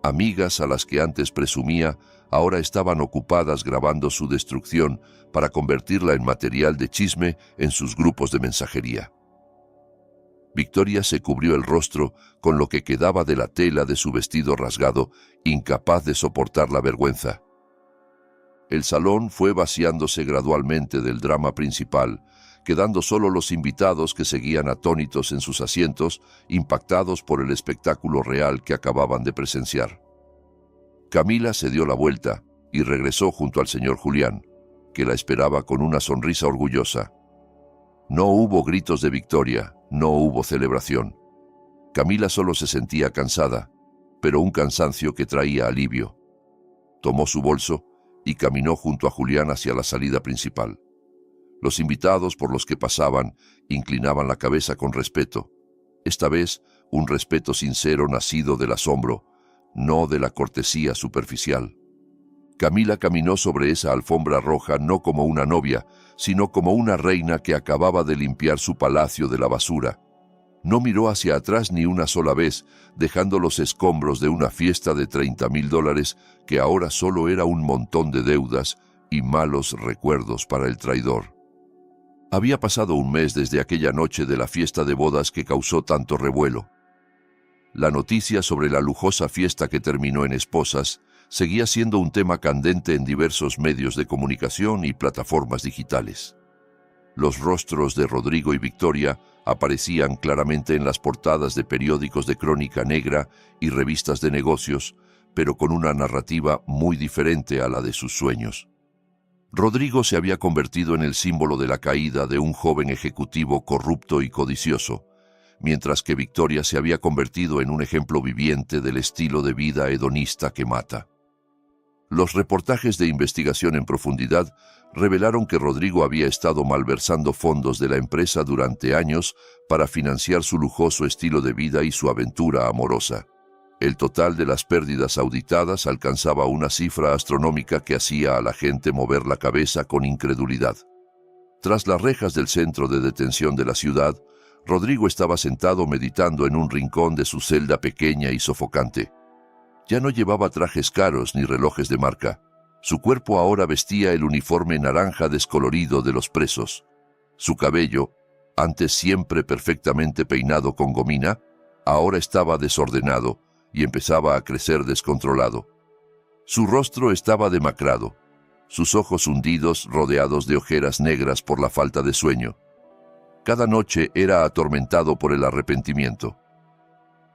Amigas a las que antes presumía, ahora estaban ocupadas grabando su destrucción para convertirla en material de chisme en sus grupos de mensajería. Victoria se cubrió el rostro con lo que quedaba de la tela de su vestido rasgado, incapaz de soportar la vergüenza. El salón fue vaciándose gradualmente del drama principal, quedando solo los invitados que seguían atónitos en sus asientos, impactados por el espectáculo real que acababan de presenciar. Camila se dio la vuelta y regresó junto al señor Julián, que la esperaba con una sonrisa orgullosa. No hubo gritos de victoria, no hubo celebración. Camila solo se sentía cansada, pero un cansancio que traía alivio. Tomó su bolso y caminó junto a Julián hacia la salida principal. Los invitados por los que pasaban inclinaban la cabeza con respeto. Esta vez, un respeto sincero nacido del asombro. no de la cortesía superficial. Camila caminó sobre esa alfombra roja no como una novia, sino como una reina que acababa de limpiar su palacio de la basura. No miró hacia atrás ni una sola vez, dejando los escombros de una fiesta de $30,000 que ahora solo era un montón de deudas y malos recuerdos para el traidor. Había pasado un mes desde aquella noche de la fiesta de bodas que causó tanto revuelo. La noticia sobre la lujosa fiesta que terminó en esposas seguía siendo un tema candente en diversos medios de comunicación y plataformas digitales. Los rostros de Rodrigo y Victoria aparecían claramente en las portadas de periódicos de crónica negra y revistas de negocios, pero con una narrativa muy diferente a la de sus sueños. Rodrigo se había convertido en el símbolo de la caída de un joven ejecutivo corrupto y codicioso, mientras que Victoria se había convertido en un ejemplo viviente del estilo de vida hedonista que mata. Los reportajes de investigación en profundidad revelaron que Rodrigo había estado malversando fondos de la empresa durante años para financiar su lujoso estilo de vida y su aventura amorosa. El total de las pérdidas auditadas alcanzaba una cifra astronómica que hacía a la gente mover la cabeza con incredulidad. Tras las rejas del centro de detención de la ciudad, Rodrigo estaba sentado meditando en un rincón de su celda pequeña y sofocante. Ya no llevaba trajes caros ni relojes de marca. Su cuerpo ahora vestía el uniforme naranja descolorido de los presos. Su cabello, antes siempre perfectamente peinado con gomina, ahora estaba desordenado y empezaba a crecer descontrolado. Su rostro estaba demacrado, sus ojos hundidos rodeados de ojeras negras por la falta de sueño. Cada noche era atormentado por el arrepentimiento.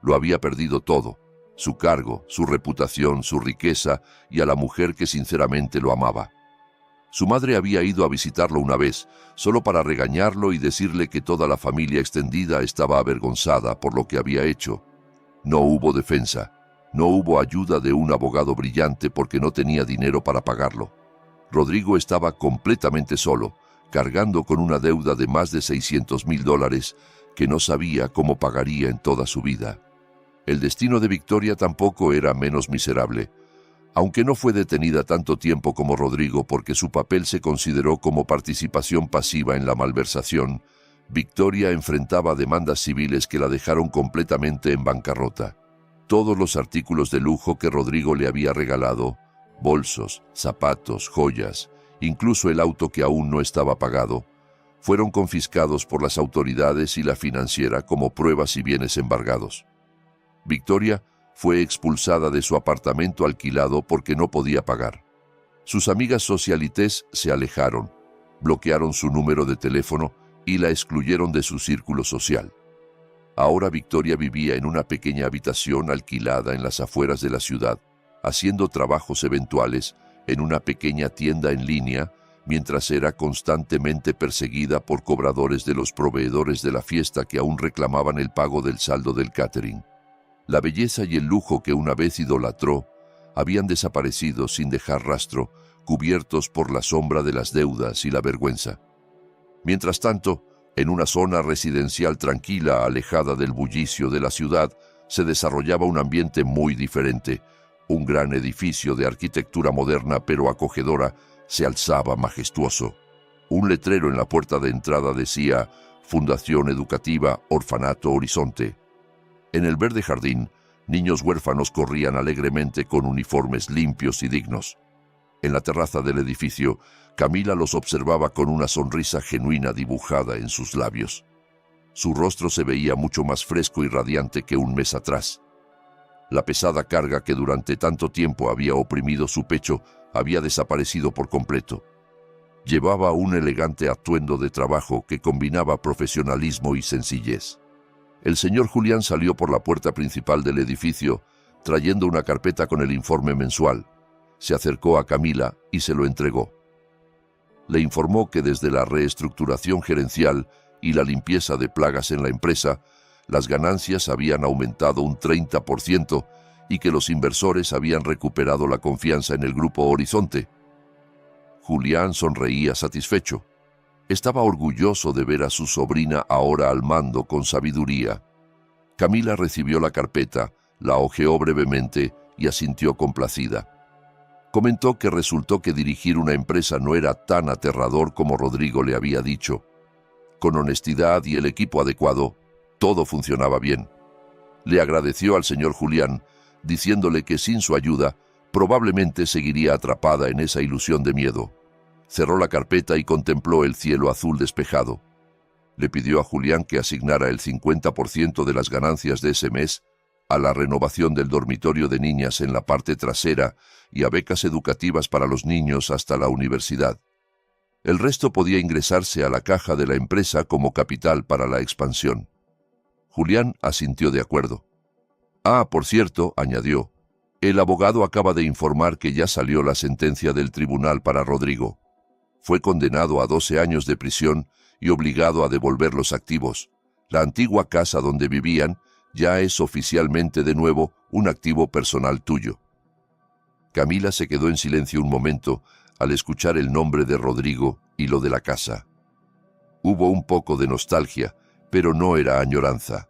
Lo había perdido todo: su cargo, su reputación, su riqueza y a la mujer que sinceramente lo amaba. Su madre había ido a visitarlo una vez, solo para regañarlo y decirle que toda la familia extendida estaba avergonzada por lo que había hecho. No hubo defensa, no hubo ayuda de un abogado brillante porque no tenía dinero para pagarlo. Rodrigo estaba completamente solo, cargando con una deuda de más de $600,000 que no sabía cómo pagaría en toda su vida. El destino de Victoria tampoco era menos miserable. Aunque no fue detenida tanto tiempo como Rodrigo porque su papel se consideró como participación pasiva en la malversación, Victoria enfrentaba demandas civiles que la dejaron completamente en bancarrota. Todos los artículos de lujo que Rodrigo le había regalado, bolsos, zapatos, joyas, incluso el auto que aún no estaba pagado, fueron confiscados por las autoridades y la financiera como pruebas y bienes embargados. Victoria fue expulsada de su apartamento alquilado porque no podía pagar. Sus amigas socialites se alejaron, bloquearon su número de teléfono y la excluyeron de su círculo social. Ahora Victoria vivía en una pequeña habitación alquilada en las afueras de la ciudad, haciendo trabajos eventuales en una pequeña tienda en línea, mientras era constantemente perseguida por cobradores de los proveedores de la fiesta que aún reclamaban el pago del saldo del catering. La belleza y el lujo que una vez idolatró habían desaparecido sin dejar rastro, cubiertos por la sombra de las deudas y la vergüenza. Mientras tanto, en una zona residencial tranquila, alejada del bullicio de la ciudad, se desarrollaba un ambiente muy diferente. Un gran edificio de arquitectura moderna pero acogedora se alzaba majestuoso. Un letrero en la puerta de entrada decía: Fundación Educativa Orfanato Horizonte. En el verde jardín, niños huérfanos corrían alegremente con uniformes limpios y dignos. En la terraza del edificio, Camila los observaba con una sonrisa genuina dibujada en sus labios. Su rostro se veía mucho más fresco y radiante que un mes atrás. La pesada carga que durante tanto tiempo había oprimido su pecho había desaparecido por completo. Llevaba un elegante atuendo de trabajo que combinaba profesionalismo y sencillez. El señor Julián salió por la puerta principal del edificio, trayendo una carpeta con el informe mensual. Se acercó a Camila y se lo entregó. Le informó que desde la reestructuración gerencial y la limpieza de plagas en la empresa, las ganancias habían aumentado un 30% y que los inversores habían recuperado la confianza en el Grupo Horizonte. Julián sonreía satisfecho. Estaba orgulloso de ver a su sobrina ahora al mando con sabiduría. Camila recibió la carpeta, la hojeó brevemente y asintió complacida. Comentó que resultó que dirigir una empresa no era tan aterrador como Rodrigo le había dicho. Con honestidad y el equipo adecuado, todo funcionaba bien. Le agradeció al señor Julián, diciéndole que sin su ayuda, probablemente seguiría atrapada en esa ilusión de miedo. Cerró la carpeta y contempló el cielo azul despejado. Le pidió a Julián que asignara el 50% de las ganancias de ese mes a la renovación del dormitorio de niñas en la parte trasera y a becas educativas para los niños hasta la universidad. El resto podía ingresarse a la caja de la empresa como capital para la expansión. Julián asintió de acuerdo. Ah, por cierto, añadió, el abogado acaba de informar que ya salió la sentencia del tribunal para Rodrigo. Fue condenado a 12 años de prisión y obligado a devolver los activos. La antigua casa donde vivían ya es oficialmente de nuevo un activo personal tuyo. Camila se quedó en silencio un momento al escuchar el nombre de Rodrigo y lo de la casa. Hubo un poco de nostalgia, pero no era añoranza.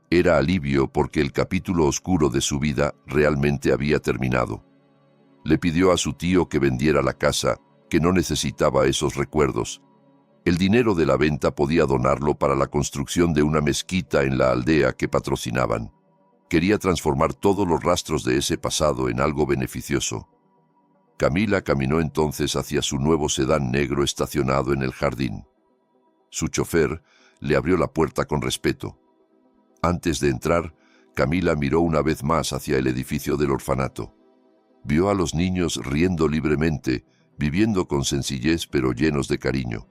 Era alivio porque el capítulo oscuro de su vida realmente había terminado. Le pidió a su tío que vendiera la casa, que no necesitaba esos recuerdos. El dinero de la venta podía donarlo para la construcción de una mezquita en la aldea que patrocinaban. Quería transformar todos los rastros de ese pasado en algo beneficioso. Camila caminó entonces hacia su nuevo sedán negro estacionado en el jardín. Su chofer le abrió la puerta con respeto. Antes de entrar, Camila miró una vez más hacia el edificio del orfanato. Vio a los niños riendo libremente, viviendo con sencillez pero llenos de cariño.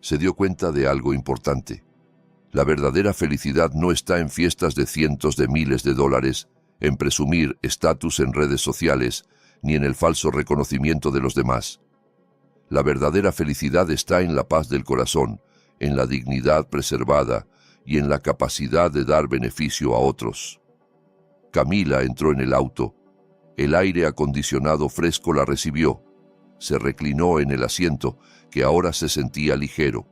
Se dio cuenta de algo importante. La verdadera felicidad no está en fiestas de cientos de miles de dólares, en presumir estatus en redes sociales, ni en el falso reconocimiento de los demás. La verdadera felicidad está en la paz del corazón, en la dignidad preservada y en la capacidad de dar beneficio a otros. Camila entró en el auto. El aire acondicionado fresco la recibió. Se reclinó en el asiento, que ahora se sentía ligero.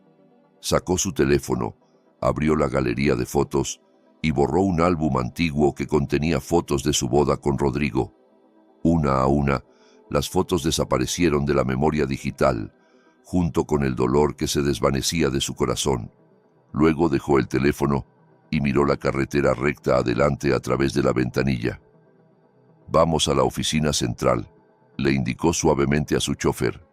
Sacó su teléfono, abrió la galería de fotos y borró un álbum antiguo que contenía fotos de su boda con Rodrigo. Una a una, las fotos desaparecieron de la memoria digital, junto con el dolor que se desvanecía de su corazón. Luego dejó el teléfono y miró la carretera recta adelante a través de la ventanilla. «Vamos a la oficina central», le indicó suavemente a su chofer.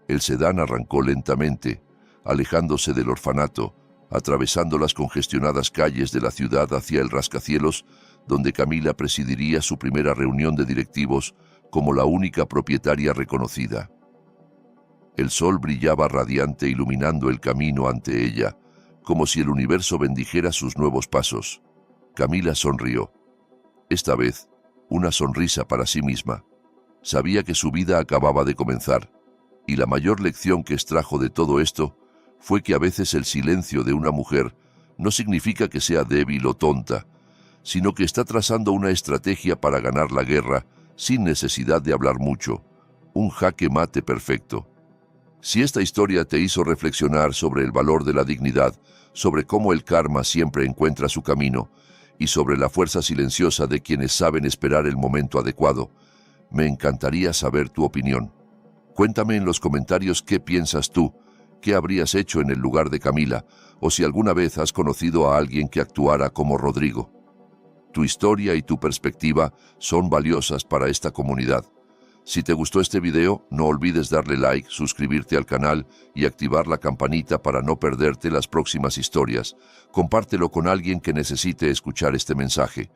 El sedán arrancó lentamente, alejándose del orfanato, atravesando las congestionadas calles de la ciudad hacia el rascacielos, donde Camila presidiría su primera reunión de directivos como la única propietaria reconocida. El sol brillaba radiante iluminando el camino ante ella, como si el universo bendijera sus nuevos pasos. Camila sonrió. Esta vez, una sonrisa para sí misma. Sabía que su vida acababa de comenzar, y la mayor lección que extrajo de todo esto fue que a veces el silencio de una mujer no significa que sea débil o tonta, sino que está trazando una estrategia para ganar la guerra sin necesidad de hablar mucho, un jaque mate perfecto. Si esta historia te hizo reflexionar sobre el valor de la dignidad, sobre cómo el karma siempre encuentra su camino, y sobre la fuerza silenciosa de quienes saben esperar el momento adecuado, me encantaría saber tu opinión. Cuéntame en los comentarios qué piensas tú, qué habrías hecho en el lugar de Camila, o si alguna vez has conocido a alguien que actuara como Rodrigo. Tu historia y tu perspectiva son valiosas para esta comunidad. Si te gustó este video, no olvides darle like, suscribirte al canal y activar la campanita para no perderte las próximas historias. Compártelo con alguien que necesite escuchar este mensaje.